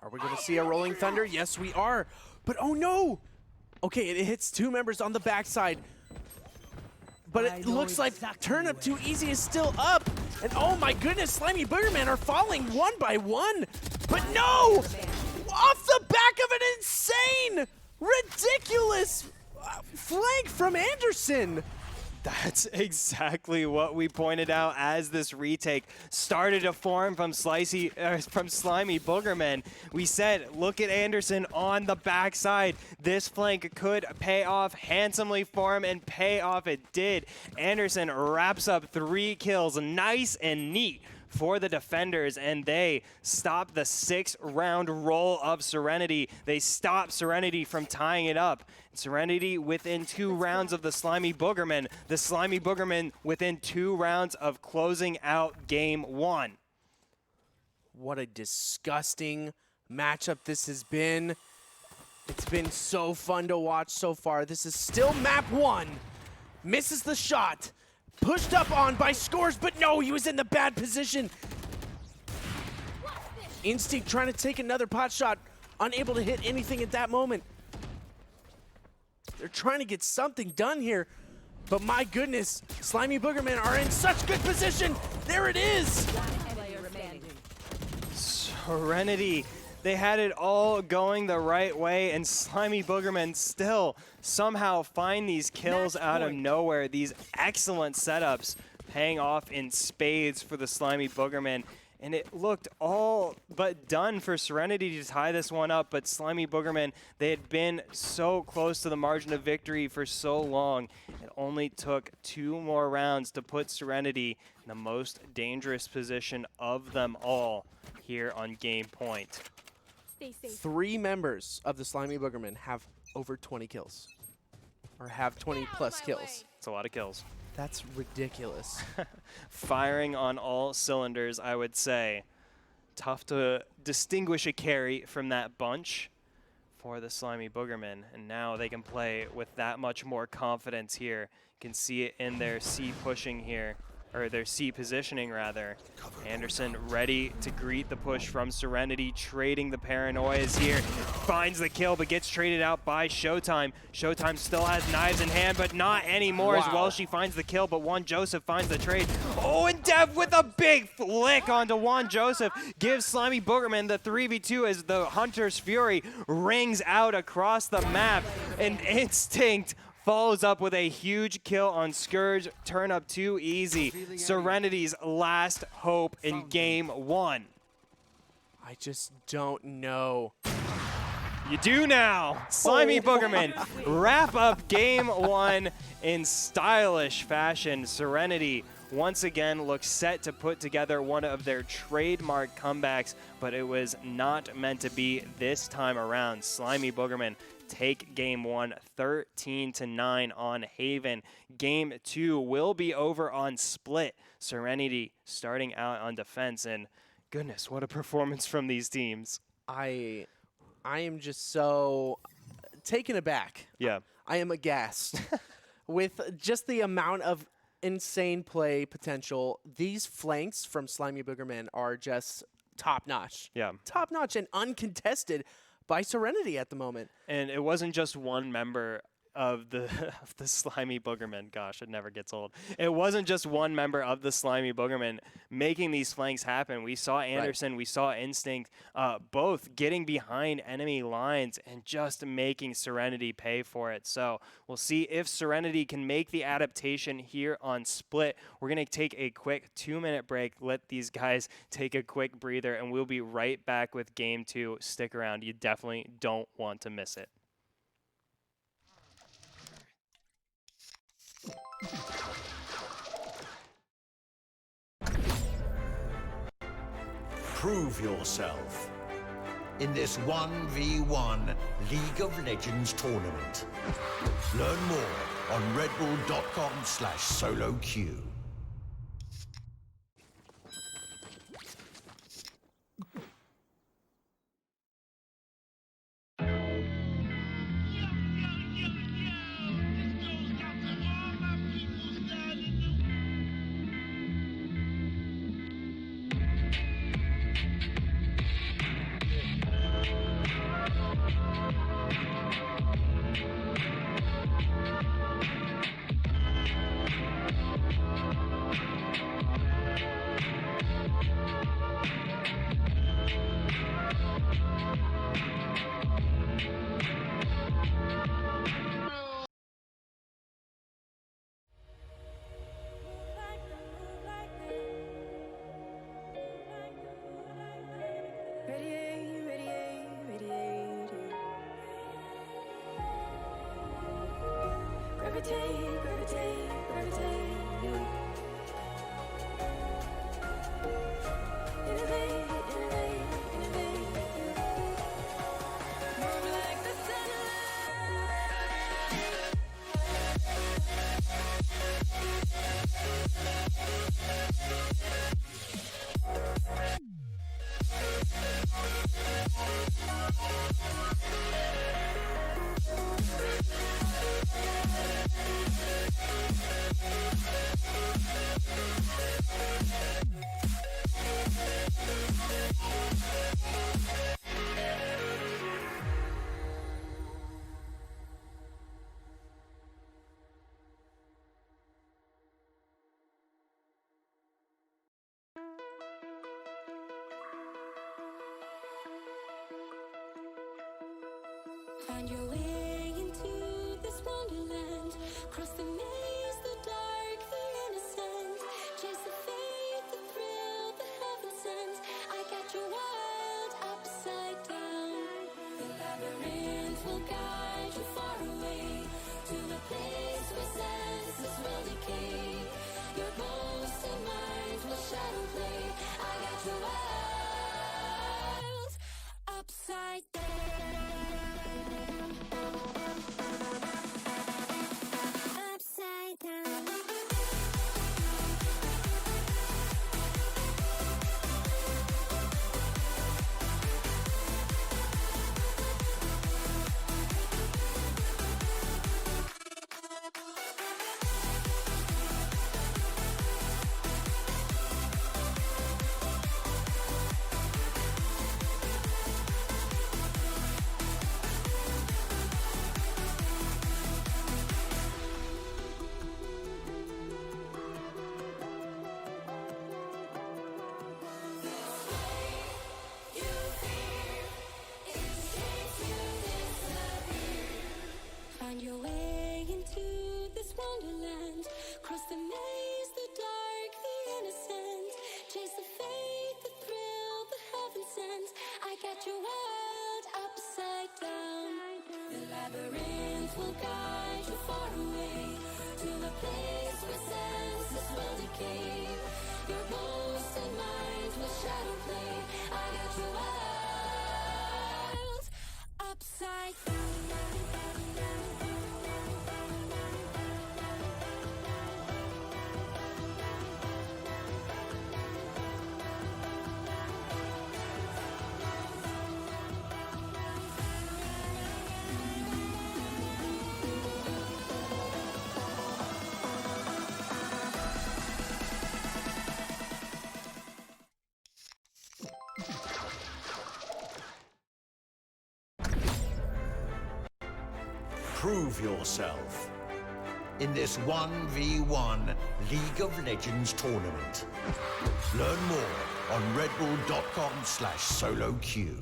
Are we going to see a Rolling Thunder? Yes, we are. But oh no! Okay, it hits 2 members on the backside. But it looks like turn up too easy is still up. And oh my goodness, Slimy Boogermen are falling 1 by 1. But no! Off the back of an insane, ridiculous flank from Anderson. That's exactly what we pointed out as this retake started to form from Slimy Boogermen. We said, look at Anderson on the backside. This flank could pay off handsomely for him, and pay off it did. Anderson wraps up 3 kills, nice and neat for the defenders, and they stop the 6-round roll of Serenity. They stop Serenity from tying it up. Serenity within 2 rounds of the Slimy Boogermen. The Slimy Boogermen within 2 rounds of closing out game 1. What a disgusting matchup this has been. It's been so fun to watch so far. This is still map 1. Misses the shot. Pushed up on by Scores, but no, he was in the bad position. Instinct trying to take another pot shot, unable to hit anything at that moment. They're trying to get something done here, but my goodness, Slimy Boogermen are in such good position. There it is. Serenity, they had it all going the right way, and Slimy Boogermen still somehow find these kills out of nowhere. These excellent setups paying off in spades for the Slimy Boogermen. And it looked all but done for Serenity to tie this one up, but Slimy Boogermen, they had been so close to the margin of victory for so long. It only took 2 more rounds to put Serenity in the most dangerous position of them all here on game point. 3 members of the Slimy Boogermen have over 20 kills, or have 20 plus kills. It's a lot of kills. That's ridiculous. Firing on all cylinders, I would say. Tough to distinguish a carry from that bunch for the Slimy Boogermen, and now they can play with that much more confidence here. You can see it in their C pushing here, or their C positioning rather. Anderson ready to greet the push from Serenity, trading the paranoias here. Finds the kill, but gets traded out by Showtime. Showtime still has knives in hand, but not anymore as well. She finds the kill, but Juan Joseph finds the trade. Oh, and Dev with a big flick onto Juan Joseph gives Slimy Boogerman the 3v2 as the Hunter's Fury rings out across the map. And Instinct follows up with a huge kill on Scourge. Turn up too easy. Serenity's last hope in game 1. I just don't know. You do now. Slimy Boogerman wrap up game 1 in stylish fashion. Serenity once again looks set to put together one of their trademark comebacks, but it was not meant to be this time around. Slimy Boogerman take game 1 13-9 on Haven. Game 2 will be over on Split. Serenity starting out on defense, and goodness, what a performance from these teams. I am just so taken aback. Yeah. I am aghast with just the amount of insane play potential. These flanks from Slimy Boogerman are just top-notch. Yeah. Top-notch and uncontested by Serenity at the moment. And it wasn't just one member of the Slimy Boogerman. Gosh, it never gets old. It wasn't just one member of the Slimy Boogerman making these flanks happen. We saw Anderson, we saw Instinct, both getting behind enemy lines and just making Serenity pay for it. So we'll see if Serenity can make the adaptation here on Split. We're going to take a quick 2-minute break, let these guys take a quick breather, and we'll be right back with game 2. Stick around. You definitely don't want to miss it. Prove yourself in this 1v1 League of Legends tournament. Learn more on redbull.com/soloq. gravitate, gravitate, gravitate. Innovate, innovate, innovate. Move like the find your way into this wonderland. Cross the maze, the dark, the innocent. Chase the faith, the thrill, the heaven sent. I got your world upside down. The labyrinth will guide you far away to the place where senses will decay. Your ghost and mind will shadow play. I got your world upside down. Upside down. Find your way into this wonderland. Cross the maze, the dark, the innocent. Chase the faith, the thrill, the heaven sent. I got your world upside down. The labyrinth will guide you far away to the place where senses will decay. Your ghost and mind will shadow play. I got your world upside down. Prove yourself in this 1v1 League of Legends tournament. Learn more on redbull.com/soloq.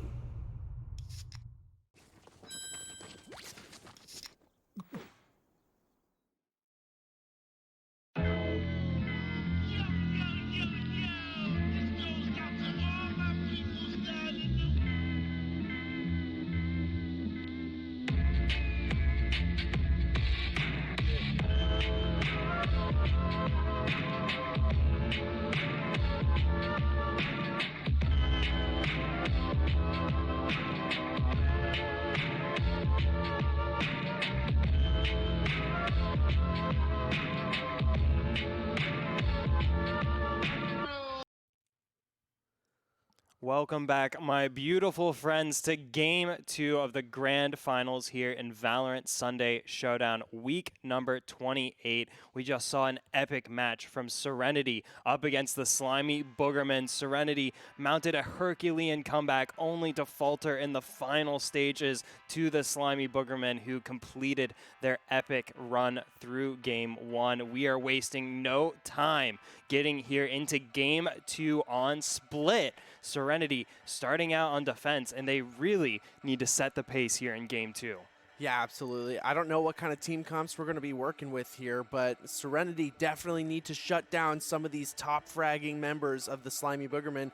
Welcome back, my beautiful friends, to Game 2 of the Grand Finals here in Valorant Sunday Showdown, week number 28. We just saw an epic match from Serenity up against the Slimy Boogermen. Serenity mounted a Herculean comeback only to falter in the final stages to the Slimy Boogermen, who completed their epic run through Game 1. We are wasting no time getting here into Game 2 on Split. Serenity starting out on defense, and they really need to set the pace here in Game 2. Yeah, absolutely. I don't know what kind of team comps we're going to be working with here, but Serenity definitely need to shut down some of these top fragging members of the Slimy Boogermen.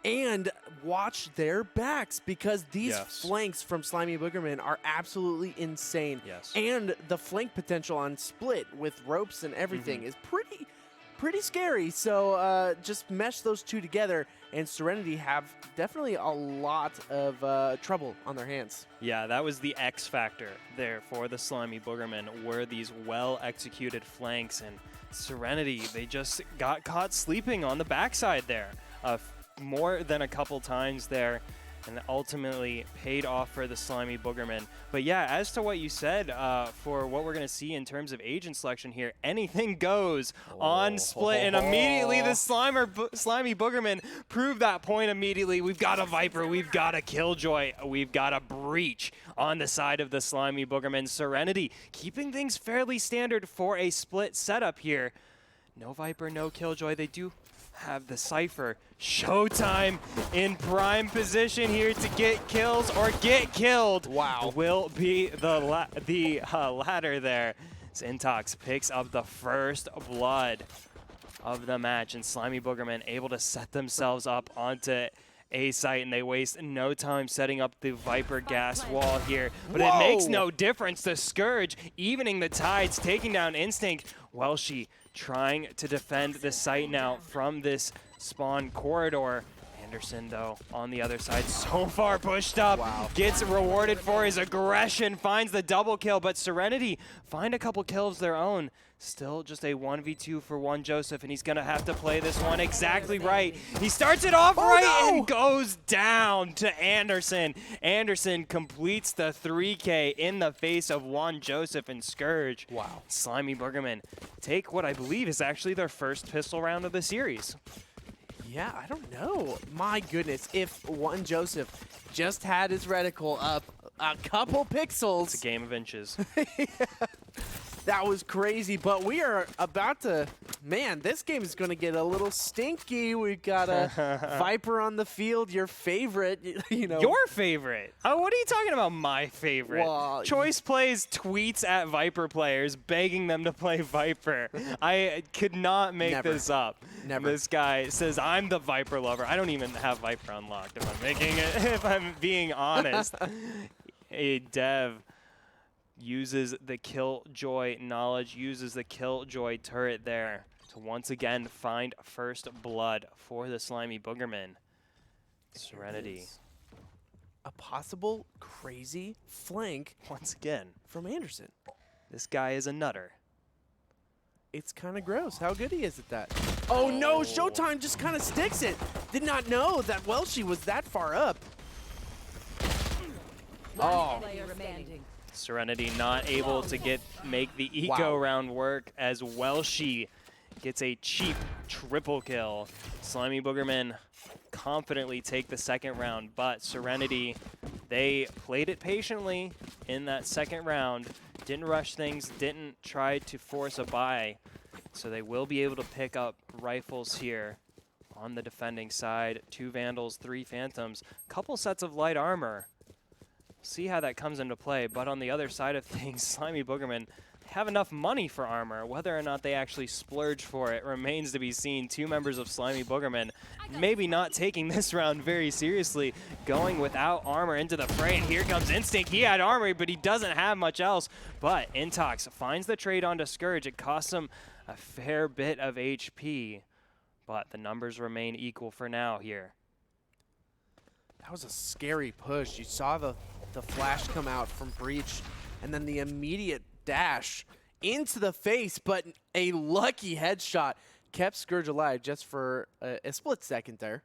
And watch their backs, because these Yes. flanks from Slimy Boogermen are absolutely insane. Yes. And the flank potential on Split with ropes and everything is pretty scary. So just mesh those two together, and Serenity have definitely a lot of trouble on their hands. Yeah, that was the X factor there for the Slimy Boogermen, were these well-executed flanks, and Serenity, they just got caught sleeping on the backside there more than a couple times there, and ultimately paid off for the Slimy Boogermen. But yeah, as to what you said, for what we're going to see in terms of agent selection here, anything goes on Split, and immediately the Slimy Boogermen prove that point immediately. We've got a Viper, we've got a Killjoy, we've got a Breach on the side of the Slimy Boogermen. Serenity keeping things fairly standard for a Split setup here. No Viper, no Killjoy. They do have the Cypher. Showtime in prime position here to get kills or get killed. Wow. Will be the ladder there. Zintox picks up the first blood of the match, and Slimy Boogermen able to set themselves up onto A site, and they waste no time setting up the Viper gas wall here. But it makes no difference. The Scourge evening the tides, taking down Instinct. Welshi trying to defend the site now from this spawn corridor. Anderson, though, on the other side, so far pushed up, gets rewarded for his aggression, finds the double kill, but Serenity find a couple kills of their own. Still just a 1v2 for one Joseph, and he's going to have to play this one exactly right. He starts it off and goes down to Anderson. Anderson completes the 3K in the face of Juan Joseph and Scourge. Wow. Slimy Boogermen take what I believe is actually their first pistol round of the series. Yeah, I don't know. My goodness, if Juan Joseph just had his reticle up a couple pixels. It's a game of inches. That was crazy, but we are about to, man, this game is going to get a little stinky. We've got a Viper on the field, your favorite, you know. Your favorite? Oh, what are you talking about, my favorite? Well, Choice Plays tweets at Viper players begging them to play Viper. I could not make this up. Never. This guy says, I'm the Viper lover. I don't even have Viper unlocked, if I'm being honest. A dev uses the Killjoy knowledge, uses the Killjoy turret there to once again find first blood for the Slimy Boogermen. Serenity. A possible crazy flank Once again, from Anderson. this guy is a nutter. It's kind of gross how good he is at that. Oh no, Showtime just kind of sticks it. Did not know that Welshi was that far up. Player remaining. Serenity not able to make the eco round work, as Welshi gets a cheap triple kill. Slimy Boogermen confidently take the second round, but Serenity, they played it patiently in that second round, didn't rush things, didn't try to force a buy, so they will be able to pick up rifles here on the defending side. 2 Vandals, 3 Phantoms, couple sets of light armor. See how that comes into play, but on the other side of things, Slimy Boogermen have enough money for armor. Whether or not they actually splurge for it remains to be seen. 2 members of Slimy Boogermen maybe not taking this round very seriously, going without armor into the fray, and here comes Instinct. He had armor, but he doesn't have much else. But Intox finds the trade onto Scourge. It costs him a fair bit of HP, but the numbers remain equal for now here. That was a scary push. You saw the flash come out from Breach, and then the immediate dash into the face, but a lucky headshot kept Scourge alive just for a split second there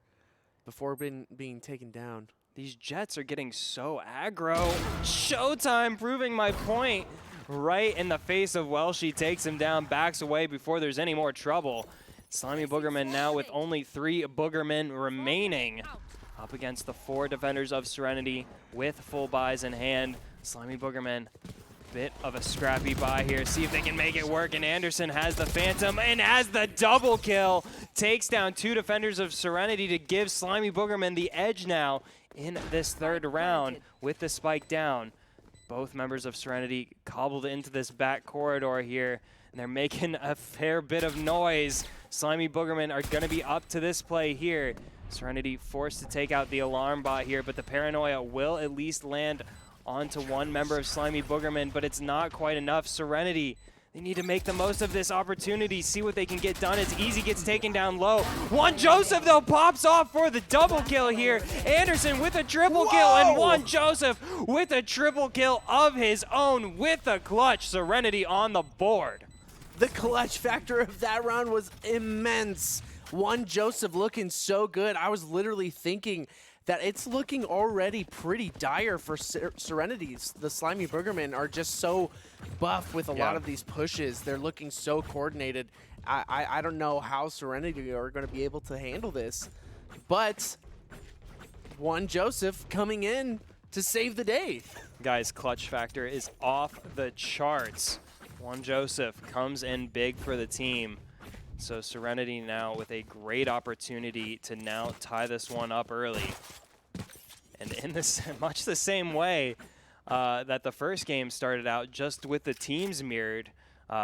before being taken down. These Jets are getting so aggro. Showtime proving my point right in the face of Welshi, takes him down, backs away before there's any more trouble. Slimy Boogermen now with only 3 Boogermen remaining, up against the 4 defenders of Serenity with full buys in hand. Slimy Boogermen, bit of a scrappy buy here. See if they can make it work, and Anderson has the Phantom and has the double kill. Takes down 2 defenders of Serenity to give Slimy Boogermen the edge now in this 3rd round with the spike down. Both members of Serenity cobbled into this back corridor here, and they're making a fair bit of noise. Slimy Boogermen are going to be up to this play here. Serenity forced to take out the alarm bot here, but the paranoia will at least land onto one member of Slimy Boogermen, but it's not quite enough. Serenity, they need to make the most of this opportunity, see what they can get done. As Easy gets taken down low. Juan Joseph, though, pops off for the double kill here. Anderson with a triple kill, and Juan Joseph with a triple kill of his own with a clutch. Serenity on the board. The clutch factor of that round was immense. Juan Joseph looking so good. I was literally thinking that it's looking already pretty dire for Serenities. The Slimy Boogermen are just so buff with a lot of these pushes. They're looking so coordinated. I don't know how Serenity are going to be able to handle this. But Juan Joseph coming in to save the day. Guys, clutch factor is off the charts. Juan Joseph comes in big for the team. So Serenity now with a great opportunity to now tie this one up early. And in this much the same way that the first game started out, just with the teams mirrored,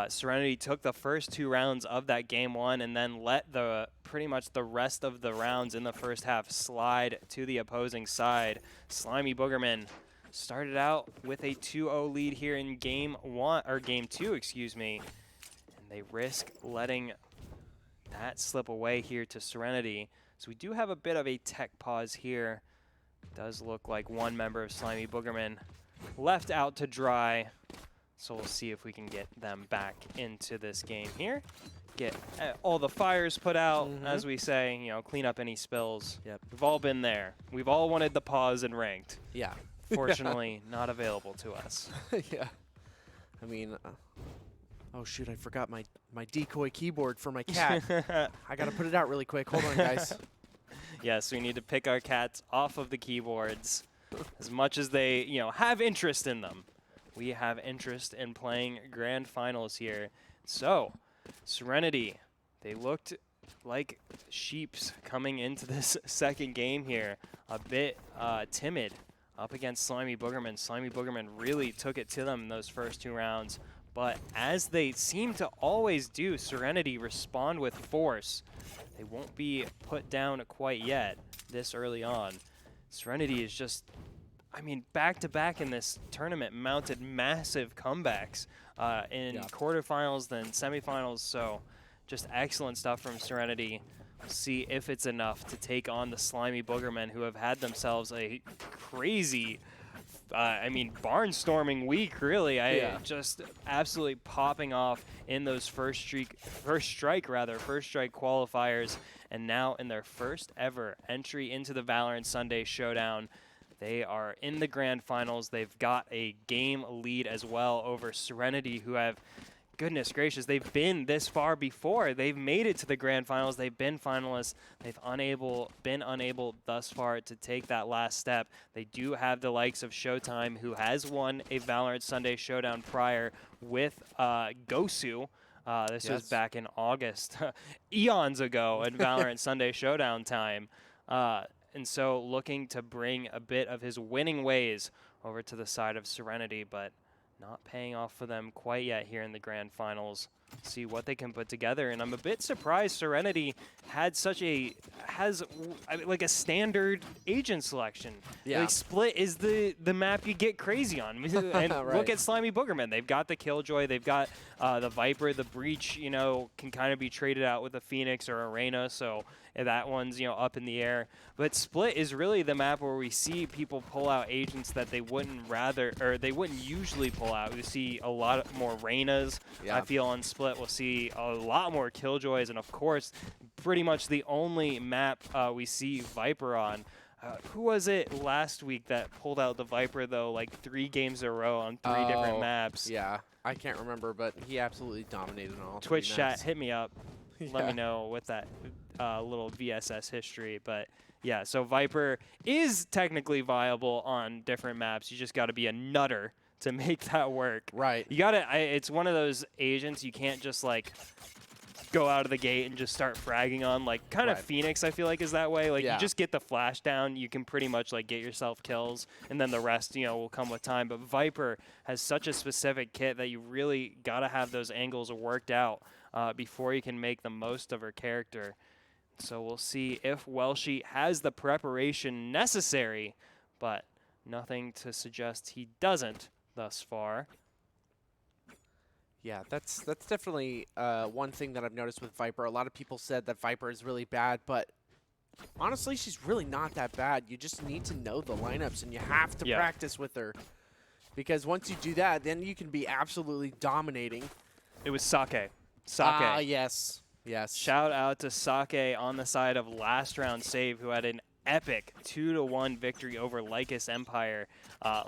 Serenity took the first 2 rounds of that game 1 and then let the pretty much the rest of the rounds in the first half slide to the opposing side. Slimy Boogermen started out with a 2-0 lead here in game 2, excuse me. And they risk letting that slip away here to Serenity. So we do have a bit of a tech pause here. Does look like one member of Slimy Boogermen left out to dry. So we'll see if we can get them back into this game here. Get all the fires put out, as we say, you know, clean up any spills. Yep. We've all been there. We've all wanted the pause in ranked. Yeah. Fortunately, not available to us. Yeah. I mean, oh shoot, I forgot my decoy keyboard for my cat. I gotta put it out really quick. Hold on, guys. Yes, we need to pick our cats off of the keyboards. As much as they, you know, have interest in them, we have interest in playing grand finals here. So, Serenity, they looked like sheeps coming into this second game here. A bit timid up against Slimy Boogermen. Slimy Boogermen really took it to them in those first 2 rounds. But as they seem to always do, Serenity respond with force. They won't be put down quite yet this early on. Serenity is just, I mean, back-to-back in this tournament, mounted massive comebacks in quarterfinals, then semifinals. So just excellent stuff from Serenity. We'll see if it's enough to take on the Slimy Boogermen, who have had themselves a crazy, I mean, barnstorming week, really. Just absolutely popping off in those first strike qualifiers, and now in their first ever entry into the Valorant Sunday Showdown. They are in the grand finals. They've got a game lead as well over Serenity, who have, goodness gracious, they've been this far before. They've made it to the grand finals. They've been finalists. They've been unable thus far to take that last step. They do have the likes of Showtime, who has won a Valorant Sunday Showdown prior with Gosu. This was back in August, eons ago at Valorant Sunday Showdown time. And so looking to bring a bit of his winning ways over to the side of Serenity, but not paying off for them quite yet here in the grand finals. See what they can put together, and I'm a bit surprised Serenity had has like a standard agent selection. Yeah. Like Split is the map you get crazy on. And look at Slimy Boogermen. They've got the Killjoy, they've got the Viper, the Breach, you know, can kind of be traded out with a Phoenix or a Reyna, so that one's, you know, up in the air. But Split is really the map where we see people pull out agents that they wouldn't usually pull out. We see a lot more Reynas, I feel, on Split. We'll see a lot more Killjoys, and of course, pretty much the only map we see Viper on. Who was it last week that pulled out the Viper, though, like 3 games in a row on 3 different maps? Yeah, I can't remember, but he absolutely dominated on all Twitch 3 chat, maps. hit me up. Let me know what that little VSS history. But yeah, so Viper is technically viable on different maps. You just got to be a nutter to make that work. Right. You got to, it's one of those agents you can't just like go out of the gate and just start fragging on. Like kind of Phoenix, I feel like, is that way. Like you just get the flash down, you can pretty much like get yourself kills, and then the rest, you know, will come with time. But Viper has such a specific kit that you really got to have those angles worked out before you can make the most of her character. So we'll see if Welshi has the preparation necessary, but nothing to suggest he doesn't thus far. Yeah, that's definitely one thing that I've noticed with Viper. A lot of people said that Viper is really bad, but honestly, she's really not that bad. You just need to know the lineups, and you have to practice with her. Because once you do that, then you can be absolutely dominating. It was Sake. Ah, yes. Yes. Shout out to Sake on the side of last round save, who had an epic 2-1 victory over Lycus Empire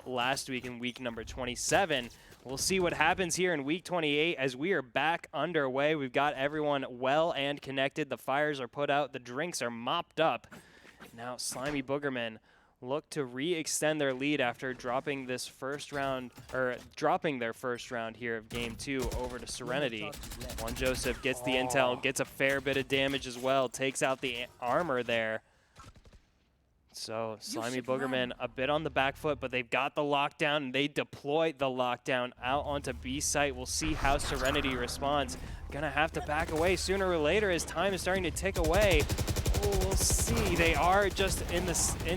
last week in week number 27. We'll see what happens here in week 28 as we are back underway. We've got everyone well and connected. The fires are put out. The drinks are mopped up. Now Slimy Boogermen look to re-extend their lead after dropping this first round, or dropping their first round here of game 2 over to Serenity. Juan Joseph gets the intel, gets a fair bit of damage as well, takes out the armor there. So Slimy Boogermen a bit on the back foot, but they've got the lockdown, and they deploy the lockdown out onto B site. We'll see how Serenity responds. Gonna have to back away sooner or later as time is starting to tick away. Oh, we'll see. They are just in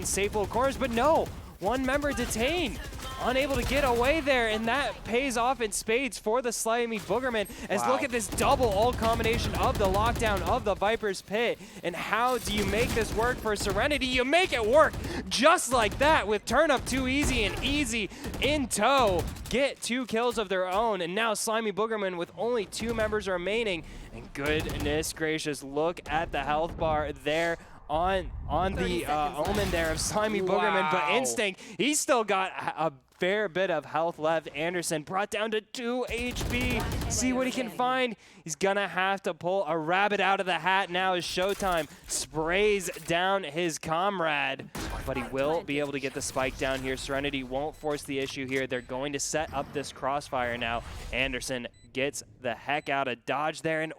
safe little corners, but no, one member detained. Unable to get away there, and that pays off in spades for the Slimy Boogermen. As look at this double ult combination of the lockdown of the Viper's Pit. And how do you make this work for Serenity? You make it work just like that with turn up too easy and easy in tow. Get 2 kills of their own, and now Slimy Boogermen with only 2 members remaining. And goodness gracious, look at the health bar there on the omen there of Slimy Boogermen, but Instinct, he's still got a fair bit of health left. Anderson brought down to 2 HP. See what he can find. He's gonna have to pull a rabbit out of the hat now as Showtime sprays down his comrade, but he will be able to get the spike down here. Serenity won't force the issue here. They're going to set up this crossfire now. Anderson gets the heck out of dodge there, and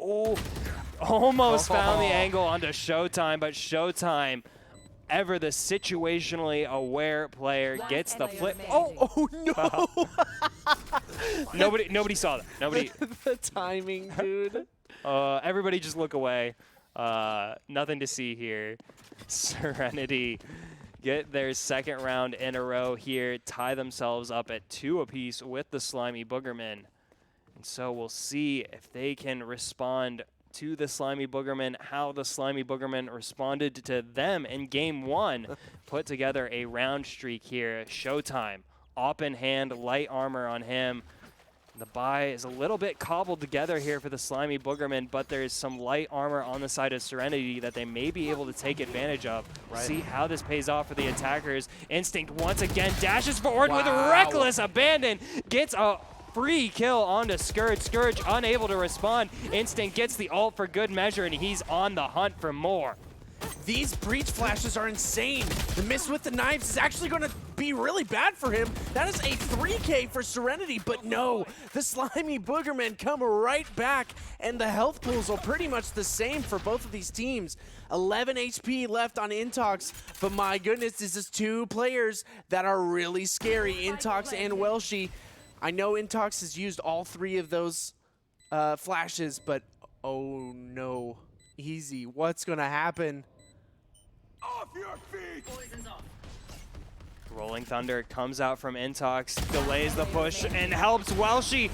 almost found the angle onto Showtime, but Showtime, ever the situationally aware player, gets the flip. Oh no! Nobody saw that. Nobody. The timing, dude. Everybody just look away. Nothing to see here. Serenity get their second round in a row here, tie themselves up at 2 apiece with the Slimy Boogermen. And so we'll see if they can respond to the Slimy Boogermen, how the Slimy Boogermen responded to them in game 1. Put together a round streak here. Showtime, op in hand, light armor on him. The buy is a little bit cobbled together here for the Slimy Boogermen, but there's some light armor on the side of Serenity that they may be able to take advantage of. See how this pays off for the attackers. Instinct once again dashes forward with reckless abandon, gets a free kill onto Scourge. Scourge unable to respond. Instinct gets the ult for good measure, and he's on the hunt for more. These breach flashes are insane. The miss with the knives is actually going to be really bad for him. That is a 3K for Serenity, but no, the Slimy Boogermen come right back, and the health pools are pretty much the same for both of these teams. 11 HP left on Intox, but my goodness, this is 2 players that are really scary, Intox and Welshi. I know Intox has used all 3 of those flashes, but oh no. Easy, what's gonna happen? Off your feet! Rolling Thunder comes out from Intox, delays the push, and helps Welshi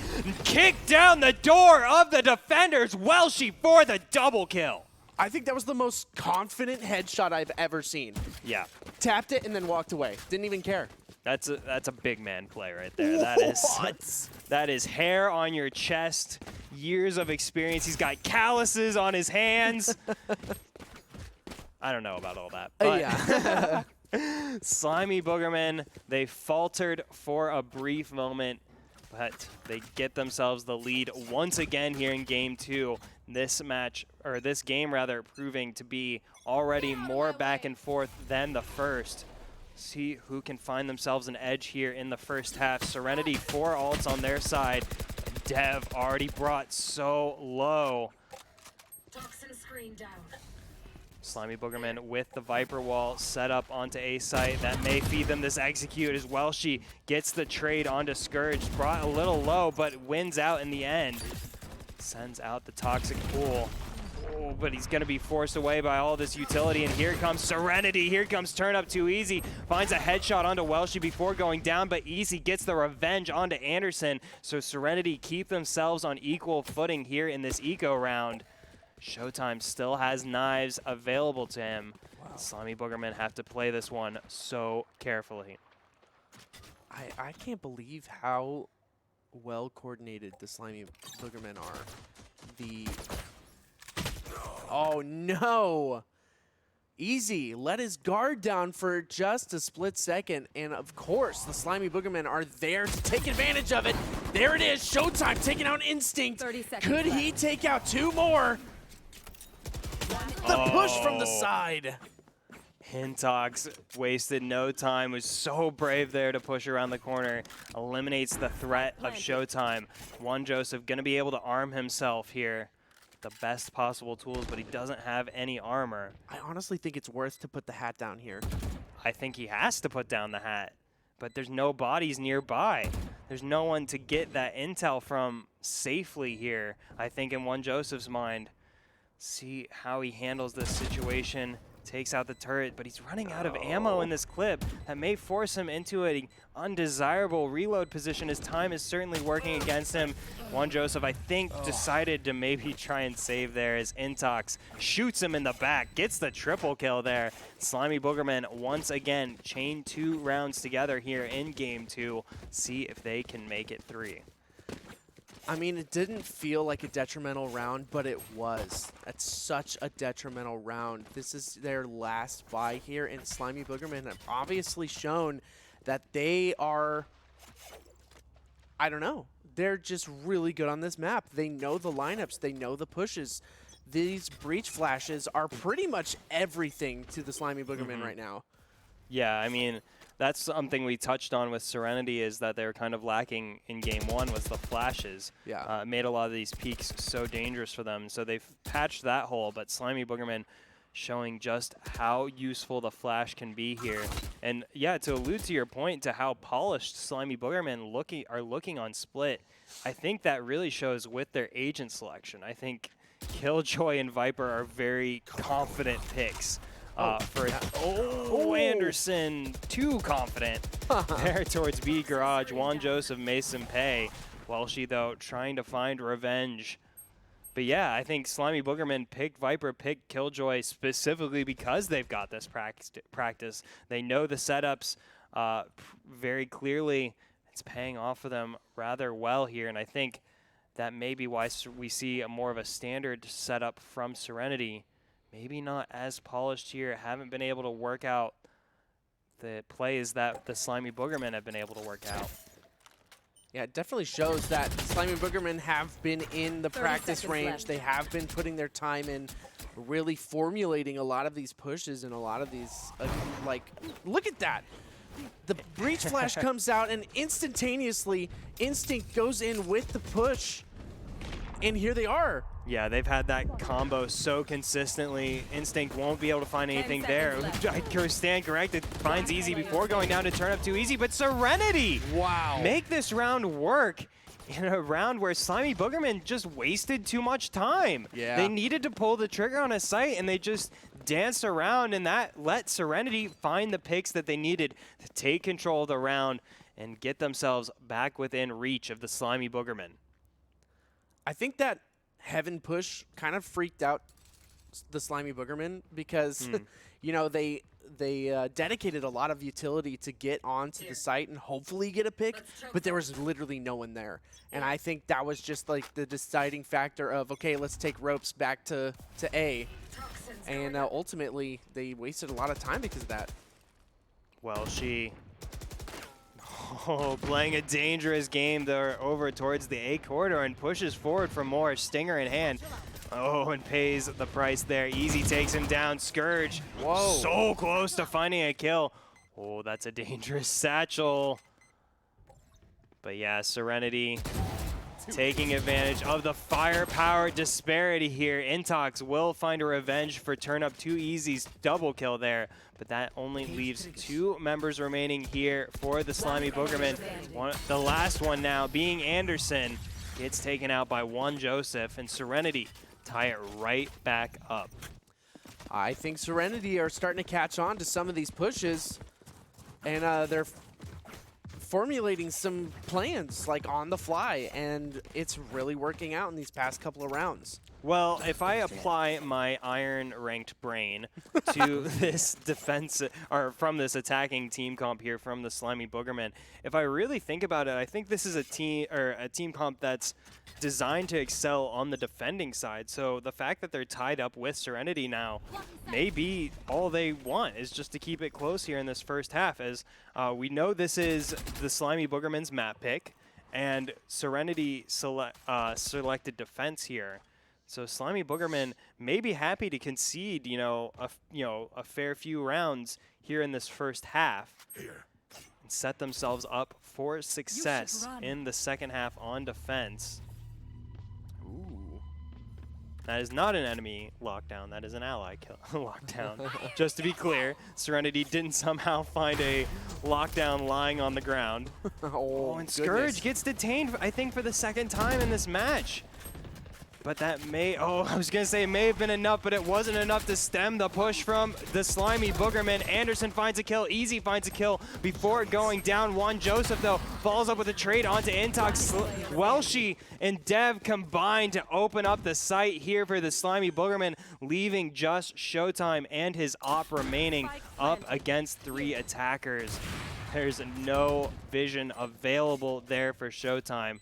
kick down the door of the defenders. Welshi for the double kill. I think that was the most confident headshot I've ever seen. Yeah. Tapped it and then walked away. Didn't even care. That's a big man play right there. That is hair on your chest, years of experience. He's got calluses on his hands. I don't know about all that. But Yeah. Slimy Boogermen, they faltered for a brief moment, but they get themselves the lead once again here in game 2. This match, or this game rather, proving to be already more back and forth than the first. See who can find themselves an edge here in the first half. Serenity 4 ults on their side. Dev already brought so low. Toxin screen down. Slimy Boogermen with the Viper wall set up onto A site. That may feed them this execute as well. She gets the trade onto Scourge. Brought a little low, but wins out in the end. Sends out the toxic pool. Oh, but he's going to be forced away by all this utility, and here comes Serenity. Here comes Turn Up Too Easy. Finds a headshot onto Welshie before going down, but Easy gets the revenge onto Anderson. So Serenity keep themselves on equal footing here in this eco round. Showtime still has knives available to him. Wow. Slimy Boogermen have to play this one so carefully. I can't believe how well coordinated the Slimy Boogermen are. Oh no! Easy let his guard down for just a split second, and of course the Slimy Boogermen are there to take advantage of it. There it is, Showtime taking out Instinct. 30 seconds Could he left. take out 2 more? The push from the side. Hintox wasted no time, was so brave there to push around the corner, eliminates the threat of Showtime. One Joseph gonna be able to arm himself here. The best possible tools, but he doesn't have any armor. I honestly think it's worth to put the hat down here. I think he has to put down the hat, but there's no bodies nearby. There's no one to get that intel from safely here, I think, in One Joseph's mind. See how he handles this situation. Takes out the turret, but he's running out of ammo in this clip. That may force him into an undesirable reload position. His time is certainly working against him. One Joseph, I think, decided to maybe try and save there as Intox shoots him in the back, gets the triple kill there. Slimy Boogermen once again chain 2 rounds together here in game 2. See if they can make it 3. I mean, it didn't feel like a detrimental round, but it was. That's such a detrimental round. This is their last buy here, and Slimy Boogermen have obviously shown that they are, I don't know, they're just really good on this map. They know the lineups. They know the pushes. These breach flashes are pretty much everything to the Slimy Boogermen right now. Yeah, I mean, that's something we touched on with Serenity, is that they were kind of lacking in game 1 was the flashes. Yeah. Made a lot of these peaks so dangerous for them. So they've patched that hole, but Slimy Boogermen showing just how useful the flash can be here. And yeah, to allude to your point to how polished Slimy Boogermen are looking on Split, I think that really shows with their agent selection. I think Killjoy and Viper are very confident picks. Anderson, too confident there towards B Garage. Juan Joseph, Mason Pay. Welshie, though, trying to find revenge. But yeah, I think Slimy Boogermen picked Viper, picked Killjoy specifically because they've got this practice. They know the setups very clearly. It's paying off for them rather well here, and I think that may be why we see more of a standard setup from Serenity. Maybe not as polished here, haven't been able to work out the plays that the Slimy Boogermen have been able to work out. Yeah, it definitely shows that Slimy Boogermen have been in the practice range. left. They have been putting their time in, really formulating a lot of these pushes and a lot of these, like, look at that. The breach flash comes out and instantaneously Instinct goes in with the push. And here they are. Yeah, they've had that combo so consistently. Instinct won't be able to find anything there. I stand corrected. Finds Easy before going down to Turn Up Too Easy, but Serenity! Wow. Make this round work in a round where Slimy Boogermen just wasted too much time. Yeah. They needed to pull the trigger on a site, and they just danced around, and that let Serenity find the picks that they needed to take control of the round and get themselves back within reach of the Slimy Boogermen. I think that Heaven push kind of freaked out the Slimy Boogermen because, you know, they dedicated a lot of utility to get onto the site and hopefully get a pick, but there was literally no one there. And I think that was just like the deciding factor of, okay, let's take ropes back to A. And ultimately, they wasted a lot of time because of that. Welshie. Oh, playing a dangerous game there over towards the A corridor and pushes forward for more. Stinger in hand. Oh, and pays the price there. Easy takes him down. Scourge. Whoa. So close to finding a kill. Oh, that's a dangerous satchel. But yeah, Serenity taking advantage of the firepower disparity here. Intox will find a revenge for Turn Up Too Easy's double kill there, but that only leaves 2 members remaining here for the Slimy Boogermen. The last one now being Anderson gets taken out by One Joseph, and Serenity tie it right back up. I think Serenity are starting to catch on to some of these pushes, and they're formulating some plans like on the fly, and it's really working out in these past couple of rounds. Well, if I apply my iron-ranked brain to this defense, or from this attacking team comp here from the Slimy Boogermen, if I really think about it, I think this is a team comp that's designed to excel on the defending side. So the fact that they're tied up with Serenity now may be all they want, is just to keep it close here in this first half, as we know this is the Slimy Boogermen's map pick, and Serenity selected defense here. So Slimy Boogermen may be happy to concede, a fair few rounds here in this first half and set themselves up for success in the second half on defense. Ooh. That is not an enemy lockdown. That is an ally lockdown. Just to be clear, Serenity didn't somehow find a lockdown lying on the ground. Oh, and Scourge gets detained, I think, for the second time in this match. But that may, I was going to say it may have been enough, but it wasn't enough to stem the push from the Slimy Boogermen. Anderson finds a kill, Easy finds a kill before going down one. Joseph, though, follows up with a trade onto Intox. Welshi and Dev combined to open up the site here for the Slimy Boogermen, leaving just Showtime and his op remaining up against 3 attackers. There's no vision available there for Showtime.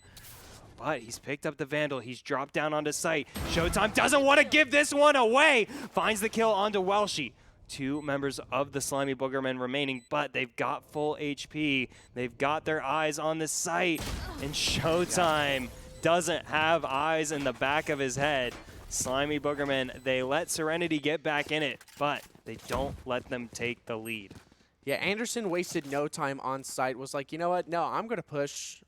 But he's picked up the Vandal. He's dropped down onto site. Showtime doesn't want to give this one away. Finds the kill onto Welshi. 2 members of the Slimy Boogermen remaining, but they've got full HP. They've got their eyes on the site. And Showtime doesn't have eyes in the back of his head. Slimy Boogermen, they let Serenity get back in it, but they don't let them take the lead. Yeah, Anderson wasted no time on site, was like, you know what, no, I'm going to push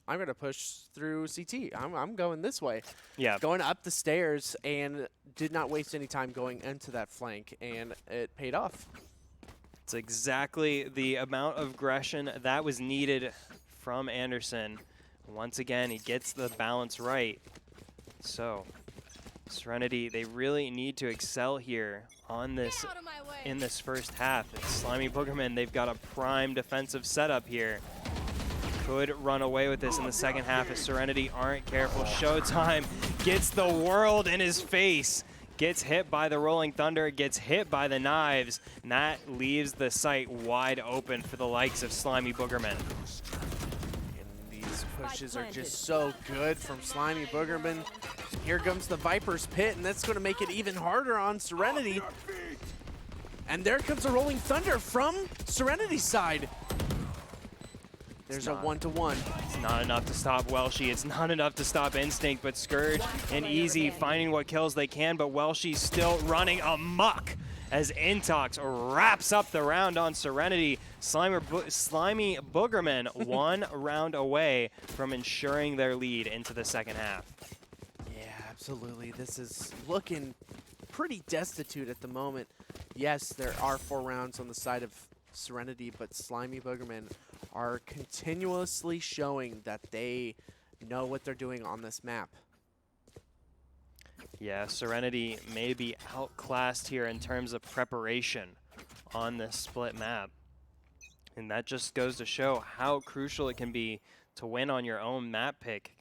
through CT. I'm going this way. Yeah. Going up the stairs, and did not waste any time going into that flank, and it paid off. It's exactly the amount of aggression that was needed from Anderson. Once again, he gets the balance right. So Serenity, they really need to excel here on this in this first half. It's Slimy Boogermen, they've got a prime defensive setup here. Could run away with this in the second half if Serenity aren't careful. Showtime gets the world in his face. Gets hit by the Rolling Thunder, gets hit by the knives, and that leaves the site wide open for the likes of Slimy Boogermen. These pushes are just so good from Slimy Boogermen. Here comes the Viper's Pit, and that's going to make it even harder on Serenity. And there comes a Rolling Thunder from Serenity's side. There's a 1-to-1. It's not enough to stop Welshi. It's not enough to stop Instinct, but Scourge and Easy finding what kills they can, but Welshi's still running amok as Intox wraps up the round on Serenity. Slimy Boogermen 1 round away from ensuring their lead into the second half. Yeah, absolutely. This is looking pretty destitute at the moment. Yes, there are 4 rounds on the side of Serenity, but Slimy Boogermen are continuously showing that they know what they're doing on this map. Yeah, Serenity may be outclassed here in terms of preparation on this split map. And that just goes to show how crucial it can be to win on your own map pick.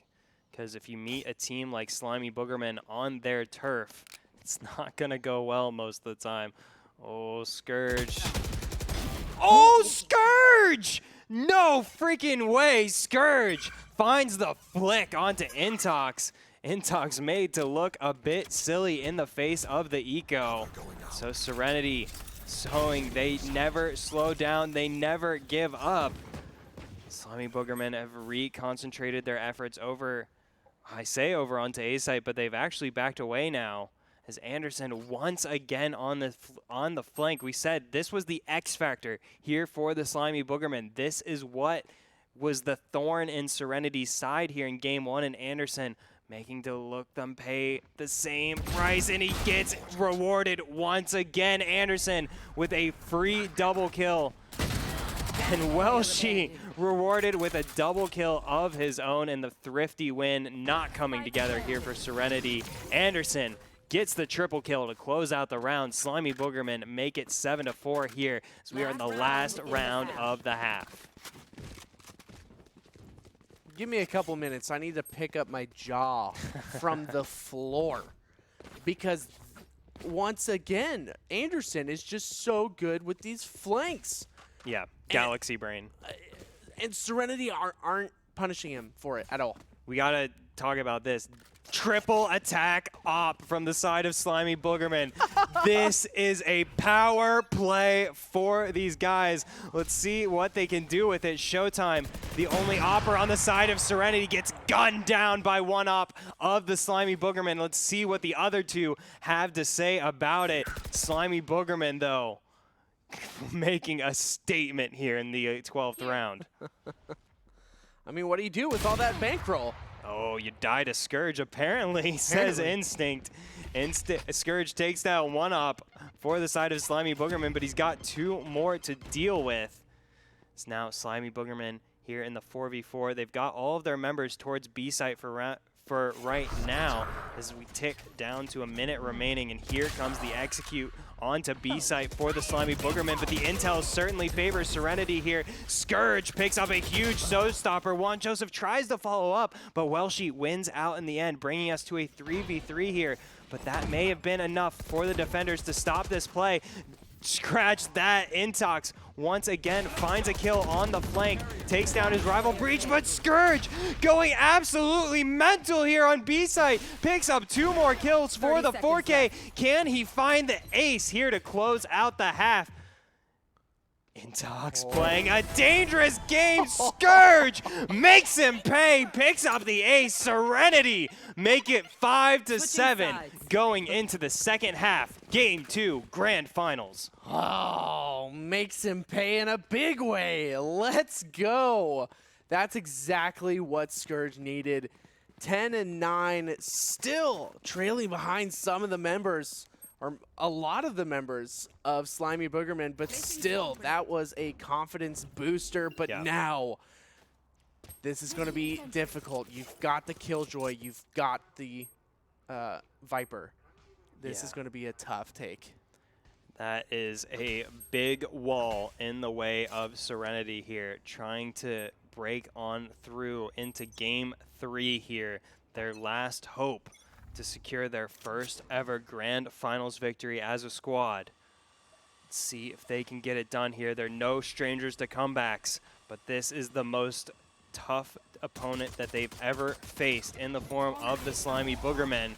Because if you meet a team like Slimy Boogermen on their turf, it's not going to go well most of the time. Oh, Scourge. Oh, Scourge! No freaking way. Scourge finds the flick onto Intox. Intox made to look a bit silly in the face of the eco. So Serenity showing they never slow down, they never give up. Slimy Boogermen have reconcentrated their efforts over, I say over onto A site, but they've actually backed away now. As Anderson once again on the flank. We said this was the X factor here for the Slimy Boogermen. This is what was the thorn in Serenity's side here in game 1, and Anderson making to look them pay the same price, and he gets rewarded once again. Anderson with a free double kill. And Welshi rewarded with a double kill of his own, and the thrifty win not coming together here for Serenity. Anderson gets the triple kill to close out the round. Slimy Boogermen make it 7-4 here as we are in the last round of the half. Give me a couple minutes. I need to pick up my jaw from the floor because once again, Anderson is just so good with these flanks. Yeah, Galaxy Brain. And Serenity aren't punishing him for it at all. We got to talk about this. Triple attack op from the side of Slimy Boogerman. This is a power play for these guys. Let's see what they can do with it. Showtime, the only opper on the side of Serenity, gets gunned down by one op of the Slimy Boogerman. Let's see what the other two have to say about it. Slimy Boogerman, though, making a statement here in the 12th round. I mean, what do you do with all that bankroll? Oh, you die to Scourge, apparently, says Instinct. Scourge takes that one up for the side of Slimy Boogerman, but he's got two more to deal with. It's now Slimy Boogerman here in the 4v4. They've got all of their members towards B site for right now as we tick down to a minute remaining, and here comes the execute onto B site for the Slimy Boogerman, but the intel certainly favors Serenity here. Scourge picks up a huge showstopper. Juan Joseph tries to follow up, but Welshi wins out in the end, bringing us to a 3v3 here, but that may have been enough for the defenders to stop this play. Scratch that. Intox once again finds a kill on the flank, takes down his rival Breach, but Scourge going absolutely mental here on B site, picks up two more kills for the 4K. Can he find the ace here to close out the half? Intox playing a dangerous game. Scourge makes him pay, picks up the ace. Serenity make it 5-7 going into the second half. Game 2, Grand Finals. Oh, makes him pay in a big way. Let's go. That's exactly what Scourge needed. 10-9, still trailing behind some of the members, or a lot of the members of Slimy Boogerman, but still, that was a confidence booster. But now, this is going to be difficult. You've got the Killjoy, you've got the Viper. This is going to be a tough take. That is a big wall in the way of Serenity here, trying to break on through into Game 3 here, their last hope to secure their first ever Grand Finals victory as a squad. Let's see if they can get it done here. They're no strangers to comebacks, but this is the most tough opponent that they've ever faced in the form of the Slimy Boogermen.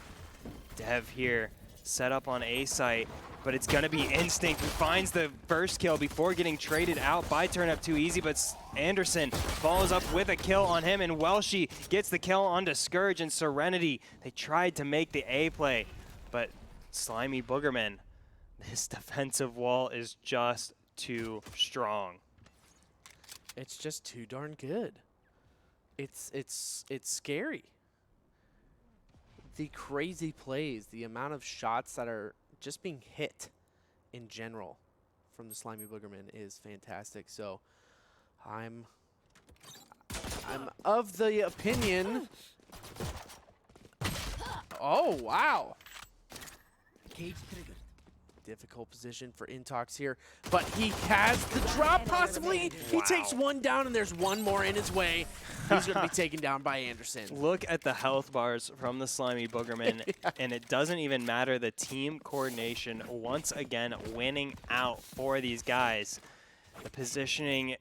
Dev here, set up on A site, but it's gonna be Instinct who finds the first kill before getting traded out by Turnup Too Easy, but Anderson follows up with a kill on him, and Welshi gets the kill onto Scourge and Serenity. They tried to make the A play, but Slimy Boogerman, this defensive wall is just too strong. It's just too darn good. It's scary. The crazy plays, the amount of shots that are just being hit in general from the Slimy Boogerman is fantastic. So I'm of the opinion. Oh, wow. Cage triggered. Difficult position for Intox here, but he has the drop possibly. He takes one down and there's one more in his way. He's going to be taken down by Anderson. Look at the health bars from the Slimy Boogerman, and it doesn't even matter. The team coordination once again winning out for these guys. The positioning,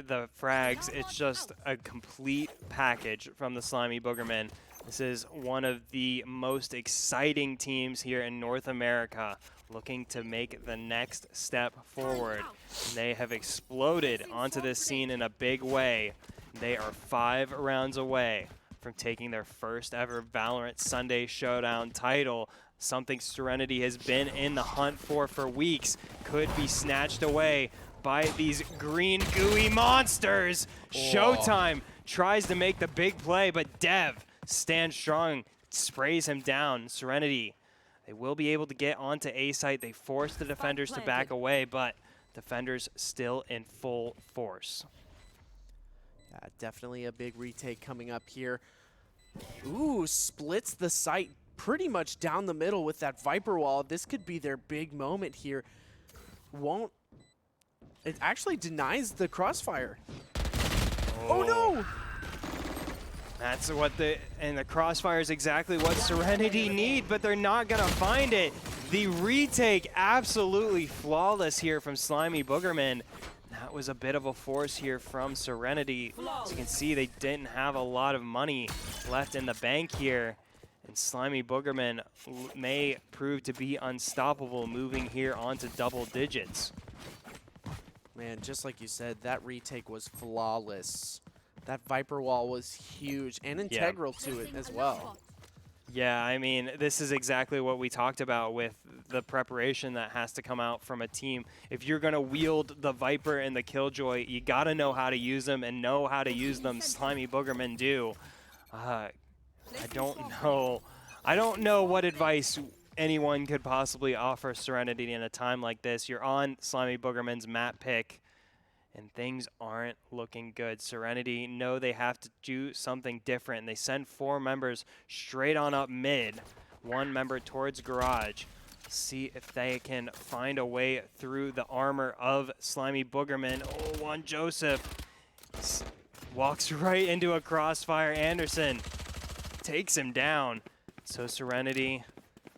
the frags, it's just a complete package from the Slimy Boogerman. This is one of the most exciting teams here in North America, looking to make the next step forward. And they have exploded onto this scene in a big way. They are 5 rounds away from taking their first ever Valorant Sunday Showdown title, something Serenity has been in the hunt for weeks. Could be snatched away by these green gooey monsters. Showtime tries to make the big play, but Dev stands strong, sprays him down. Serenity, they will be able to get onto A site. They force the defenders to back away, but defenders still in full force. Definitely a big retake coming up here. Ooh, splits the site pretty much down the middle with that Viper wall. This could be their big moment here. Won't. It actually denies the crossfire. Oh no! That's what the crossfire is exactly what Serenity need, but they're not gonna find it. The retake absolutely flawless here from Slimy Boogermen. That was a bit of a force here from Serenity. As you can see, they didn't have a lot of money left in the bank here. And Slimy Boogermen may prove to be unstoppable moving here onto double digits. Man, just like you said, that retake was flawless. That Viper wall was huge and integral to it as well. Yeah, I mean, this is exactly what we talked about with the preparation that has to come out from a team. If you're going to wield the Viper and the Killjoy, you got to know how to use them and know how to use them. Slimy Boogermen do. I don't know what advice anyone could possibly offer Serenity in a time like this. You're on Slimy Boogerman's map pick, and things aren't looking good. Serenity know they have to do something different. They send 4 members straight on up mid, 1 member towards garage. See if they can find a way through the armor of Slimy Boogerman. Oh, Juan Joseph walks right into a crossfire. Anderson takes him down. So Serenity,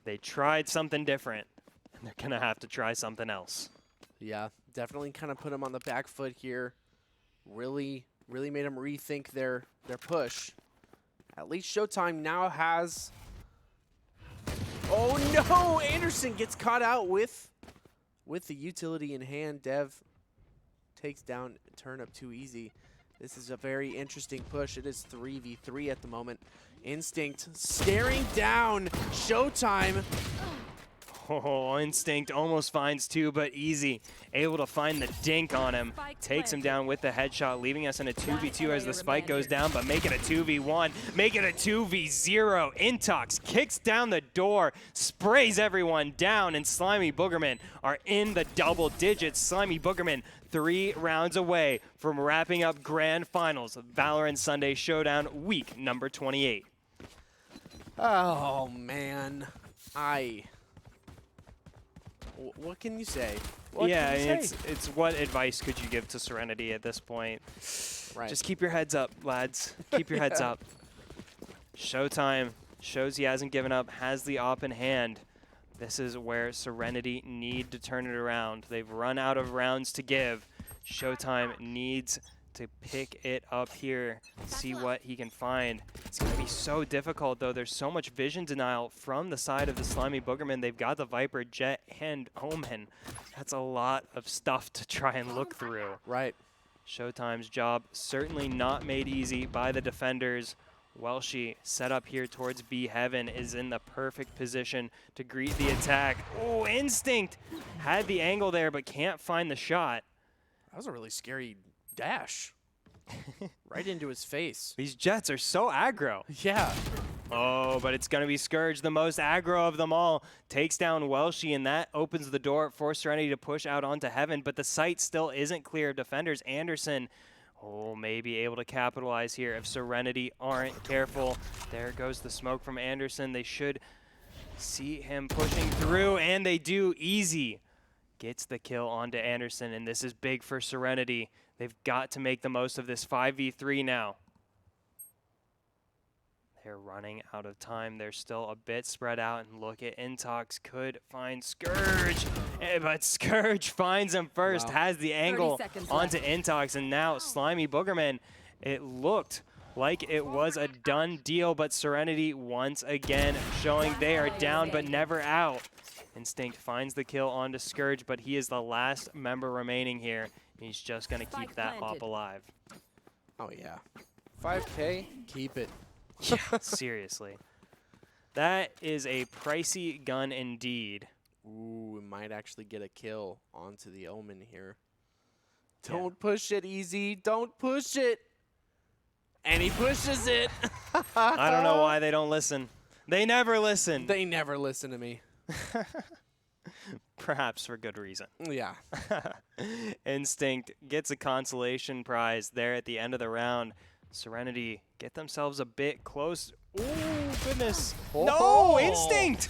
they tried something different, and they're gonna have to try something else. Yeah, definitely kind of put them on the back foot here. Really made them rethink their push. At least Showtime now has... Oh no! Anderson gets caught out with the utility in hand. Dev takes down Turnip too easy. This is a very interesting push. It is 3v3 at the moment. Instinct staring down Showtime. Oh, Instinct almost finds 2, but easy. Able to find the dink on him. Takes him down with the headshot, leaving us in a 2v2 as the spike goes down, but make it a 2v1. Make it a 2v0. Intox kicks down the door, sprays everyone down, and Slimy Boogermen are in the double digits. Slimy Boogermen 3 rounds away from wrapping up grand finals of Valorant Sunday Showdown week number 28. Oh man, what can you say? What yeah, can you say? it's what advice could you give to Serenity at this point? Right. Just keep your heads up, lads. Keep your heads up. Showtime shows he hasn't given up, has the op in hand. This is where Serenity need to turn it around. They've run out of rounds to give. Showtime needs to pick it up here, see what he can find. It's going to be so difficult, though. There's so much vision denial from the side of the Slimy Boogerman. They've got the Viper, Jet, and Omen. That's a lot of stuff to try and look through. Right. Showtime's job certainly not made easy by the defenders. Welshie, set up here towards B Heaven, is in the perfect position to greet the attack. Oh, Instinct had the angle there, but can't find the shot. That was a really scary dash. Right into his face. These Jets are so aggro. Yeah. Oh, but it's going to be Scourge, the most aggro of them all. Takes down Welshie, and that opens the door for Serenity to push out onto Heaven, but the site still isn't clear of defenders. Anderson, may be able to capitalize here if Serenity aren't careful. There goes the smoke from Anderson. They should see him pushing through, and they do. Easy gets the kill onto Anderson, and this is big for Serenity. They've got to make the most of this 5v3 now. They're running out of time. They're still a bit spread out, and look at Intox could find Scourge, but Scourge finds him first, has the angle onto Intox, and now Slimy Boogerman, it looked like it was a done deal, but Serenity once again showing they are down but never out. Instinct finds the kill onto Scourge, but he is the last member remaining here. He's just going to keep that op alive. Oh, yeah. 5K, keep it. Yeah, seriously. That is a pricey gun indeed. Ooh, we might actually get a kill onto the Omen here. Don't push it, Easy. Don't push it. And he pushes it. I don't know why they don't listen. They never listen. They never listen to me. Perhaps for good reason. Yeah. Instinct gets a consolation prize there at the end of the round. Serenity get themselves a bit close. Ooh, goodness. Oh. No, Instinct!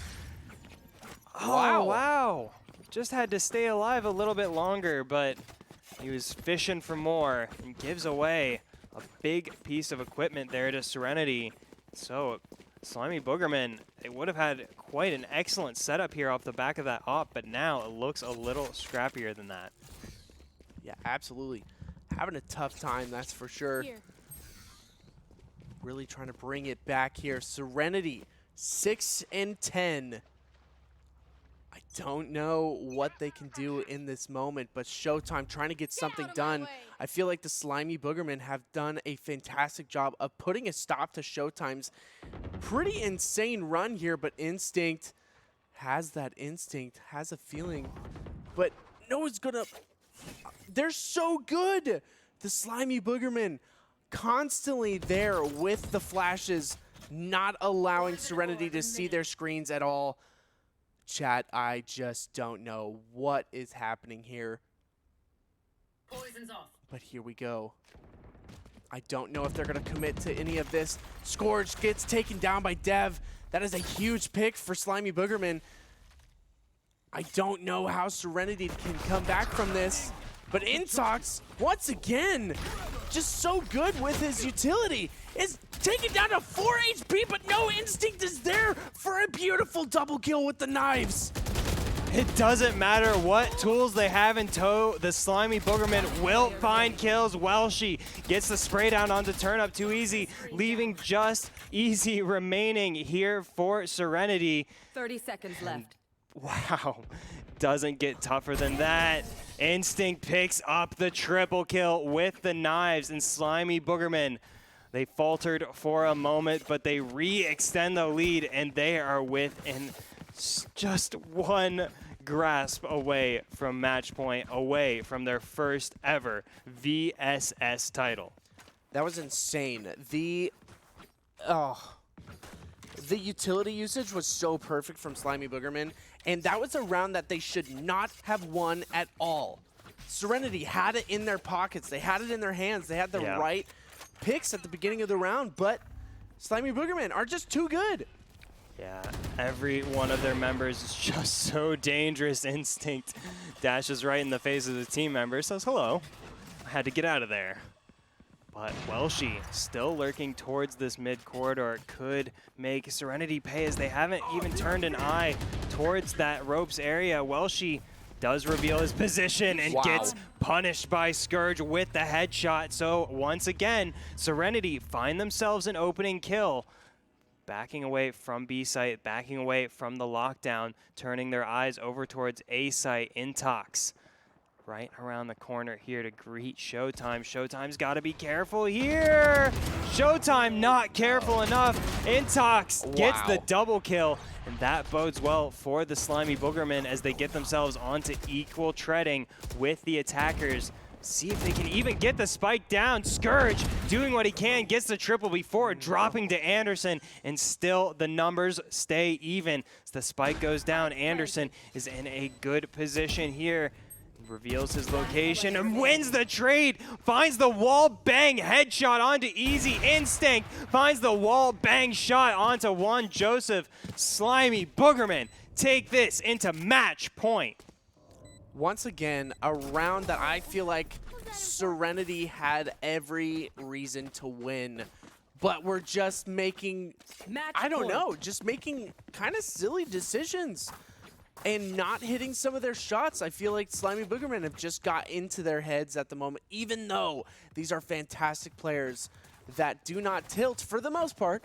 Wow. Oh, wow. Just had to stay alive a little bit longer, but he was fishing for more and gives away a big piece of equipment there to Serenity. So, Slimy Boogermen, they would have had quite an excellent setup here off the back of that op, but now it looks a little scrappier than that. Yeah, absolutely. Having a tough time, that's for sure. Here. Really trying to bring it back here. Serenity, 6 and 10. I don't know what they can do in this moment, but Showtime trying to get something done. I feel like the Slimy Boogermen have done a fantastic job of putting a stop to Showtime's pretty insane run here, but Instinct has that instinct, has a feeling, but no one's gonna... They're so good! The Slimy Boogermen constantly there with the flashes, not allowing Serenity to see their screens at all. Chat, I just don't know what is happening here. Poison's off. But here we go. I don't know if they're going to commit to any of this. Scourge gets taken down by Dev. That is a huge pick for Slimy Boogerman. I don't know how Serenity can come back from this. But Intox, once again, just so good with his utility. Is taken down to 4 HP, but no Instinct is there for a beautiful double kill with the knives. It doesn't matter what tools they have in tow, the Slimy Boogerman will find kills. Welshi gets the spray down onto Turn Up Too Easy, leaving just Easy remaining here for Serenity. 30 seconds left. Wow, doesn't get tougher than that. Instinct picks up the triple kill with the knives, and Slimy Boogerman, they faltered for a moment, but they re-extend the lead, and they are within just one grasp away from match point, away from their first ever VSS title. That was insane. The utility usage was so perfect from Slimy Boogerman, and that was a round that they should not have won at all. Serenity had it in their pockets. They had it in their hands. They had the right picks at the beginning of the round, but Slimy Boogerman are just too good. Yeah, every one of their members is just so dangerous. Instinct dashes right in the face of the team member, says hello. I had to get out of there. But Welshi still lurking towards this mid corridor could make Serenity pay, as they haven't even turned an eye towards that ropes area. Welshi does reveal his position and gets punished by Scourge with the headshot. So once again, Serenity find themselves an opening kill. Backing away from B site, backing away from the lockdown, turning their eyes over towards A site. Intox right around the corner here to greet Showtime. Showtime's got to be careful here. Showtime not careful enough. Intox gets the double kill, and that bodes well for the Slimy Boogermen as they get themselves onto equal treading with the attackers. See if they can even get the spike down. Scourge doing what he can, gets the triple before dropping to Anderson, and still the numbers stay even. As the spike goes down, Anderson is in a good position here. Reveals his location and wins the trade. Finds the wall bang headshot onto Easy. Instinct finds the wall bang shot onto Juan Joseph. Slimy Boogerman take this into match point. Once again, a round that I feel like Serenity had every reason to win, but we're just making, I don't know, just making kind of silly decisions and not hitting some of their shots. I feel like Slimy Boogermen have just got into their heads at the moment, even though these are fantastic players that do not tilt for the most part.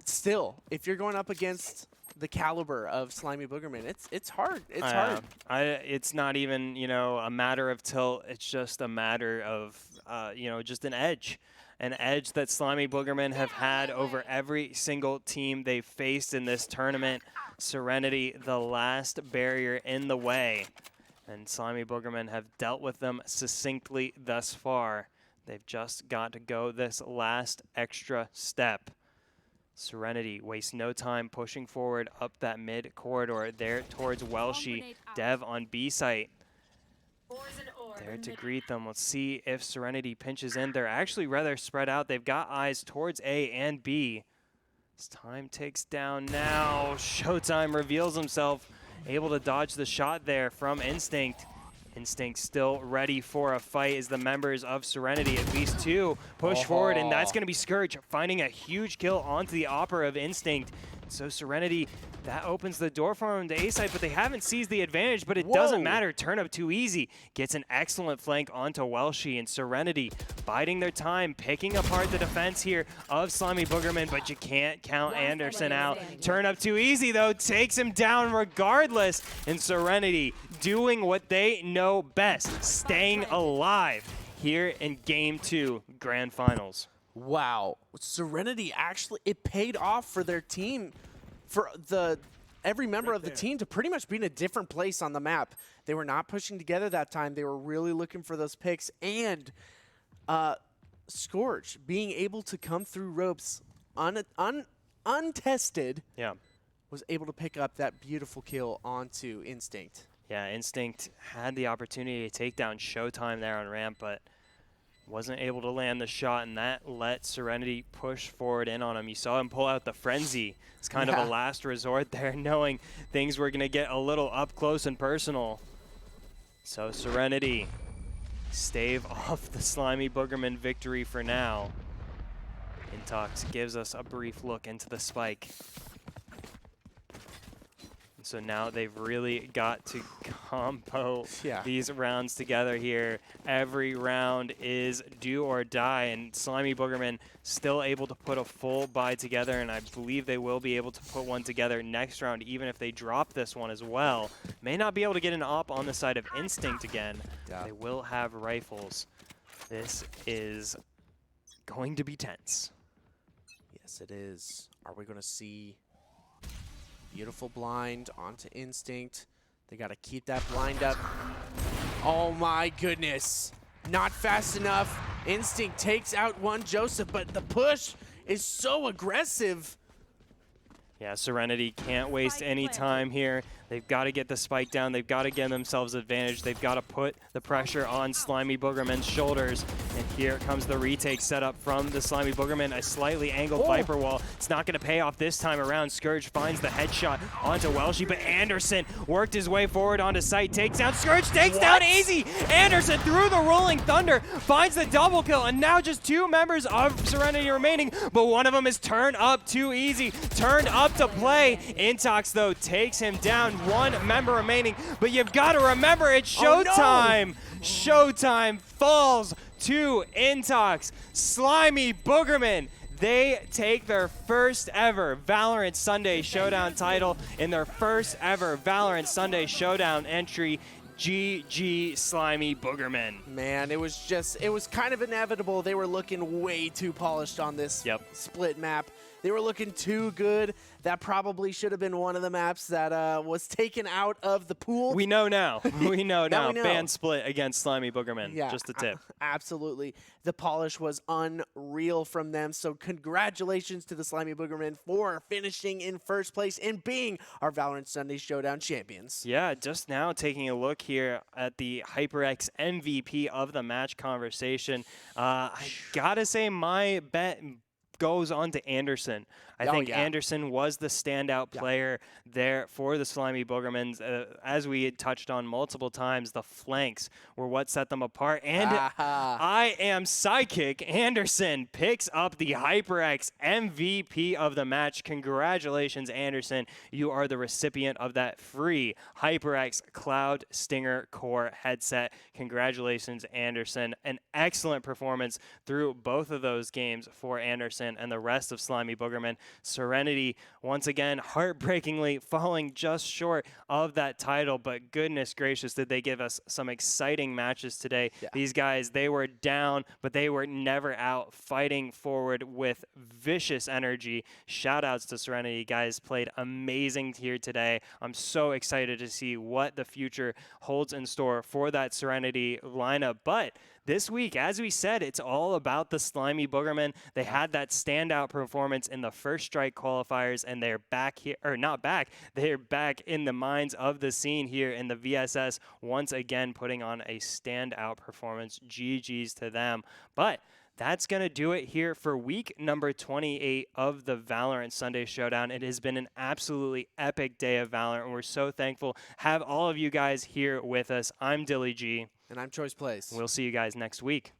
Still, if you're going up against the caliber of Slimy Boogerman, it's hard. It's hard. It's not even, you know, a matter of tilt. It's just a matter of, you know, just an edge that Slimy Boogerman have had over every single team they've faced in this tournament. Serenity, the last barrier in the way, and Slimy Boogerman have dealt with them succinctly thus far. They've just got to go this last extra step. Serenity wastes no time pushing forward up that mid corridor there towards Welshi. Dev on B site. Poison orb. there to greet them. Let's see if Serenity pinches in. They're actually rather spread out. They've got eyes towards A and B. As time ticks down now, Showtime reveals himself, able to dodge the shot there from Instinct. Instinct still ready for a fight as the members of Serenity, at least two, push forward, and that's going to be Scourge finding a huge kill onto the Opera of Instinct. So Serenity, that opens the door for him to A side, but they haven't seized the advantage, but it doesn't matter. Turn up too easy. Gets an excellent flank onto Welshie, and Serenity biding their time, picking apart the defense here of Slimy Boogerman, but you can't count Anderson out. Turn up too easy, though, takes him down regardless, and Serenity doing what they know best, staying alive here in Game 2 Grand Finals. Wow, Serenity actually, it paid off for their team, for every member of the team to pretty much be in a different place on the map. They were not pushing together that time. They were really looking for those picks, and Scorch being able to come through ropes untested, was able to pick up that beautiful kill onto Instinct. Yeah, Instinct had the opportunity to take down Showtime there on ramp, but wasn't able to land the shot, and that let Serenity push forward in on him. You saw him pull out the Frenzy. It's kind of a last resort there, knowing things were going to get a little up close and personal. So Serenity stave off the Slimy Boogerman victory for now. Intox gives us a brief look into the spike. So now they've really got to combo these rounds together here. Every round is do or die, and Slimy Boogerman still able to put a full buy together, and I believe they will be able to put one together next round, even if they drop this one as well. May not be able to get an op on the side of Instinct again. They will have rifles. This is going to be tense. Yes, it is. Are we going to see... Beautiful blind onto Instinct. They got to keep that blind up. Oh my goodness. Not fast enough. Instinct takes out one Joseph, but the push is so aggressive. Yeah, Serenity can't waste any time here. They've got to get the spike down. They've got to get themselves advantage. They've got to put the pressure on Slimy Boogerman's shoulders. And here comes the retake setup from the Slimy Boogerman. A slightly angled Viper wall. It's not going to pay off this time around. Scourge finds the headshot onto Welshie, but Anderson worked his way forward onto site. Takes down Scourge, takes down easy. Anderson through the Rolling Thunder, finds the double kill, and now just two members of Serenity remaining, but one of them is turned up too easy. Turned up to play. Intox, though, takes him down. One member remaining, but you've got to remember it's Showtime. Showtime falls to Intox. Slimy Boogerman, they take their first ever Valorant Sunday Showdown title in their first ever Valorant Sunday Showdown entry. GG Slimy Boogerman. Man, it was kind of inevitable. They were looking way too polished on this split map. They were looking too good. That probably should have been one of the maps that was taken out of the pool. We know now. We know now. Ban split against Slimy Boogerman. Yeah, just a tip. Absolutely. The polish was unreal from them. So congratulations to the Slimy Boogerman for finishing in first place and being our Valorant Sunday Showdown champions. Yeah, just now taking a look here at the HyperX MVP of the match conversation. I gotta say my bet goes on to Anderson. I think Anderson was the standout player there for the Slimy Boogermans. As we had touched on multiple times, the flanks were what set them apart. And I am Psychic. Anderson picks up the HyperX MVP of the match. Congratulations, Anderson. You are the recipient of that free HyperX Cloud Stinger Core headset. Congratulations, Anderson. An excellent performance through both of those games for Anderson and the rest of Slimy Boogerman. Serenity, once again, heartbreakingly falling just short of that title, but goodness gracious, did they give us some exciting matches today. These guys, they were down, but they were never out, fighting forward with vicious energy. Shout outs to Serenity. Guys played amazing here today. I'm so excited to see what the future holds in store for that Serenity lineup, but this week, as we said, it's all about the Slimy Boogermen. They had that standout performance in the first strike qualifiers, and they're back here, or not back, they're back in the minds of the scene here in the VSS, once again putting on a standout performance. GG's to them. But that's going to do it here for week number 28 of the Valorant Sunday Showdown. It has been an absolutely epic day of Valorant, and we're so thankful to have all of you guys here with us. I'm Dilly G. And I'm Choice Place. We'll see you guys next week.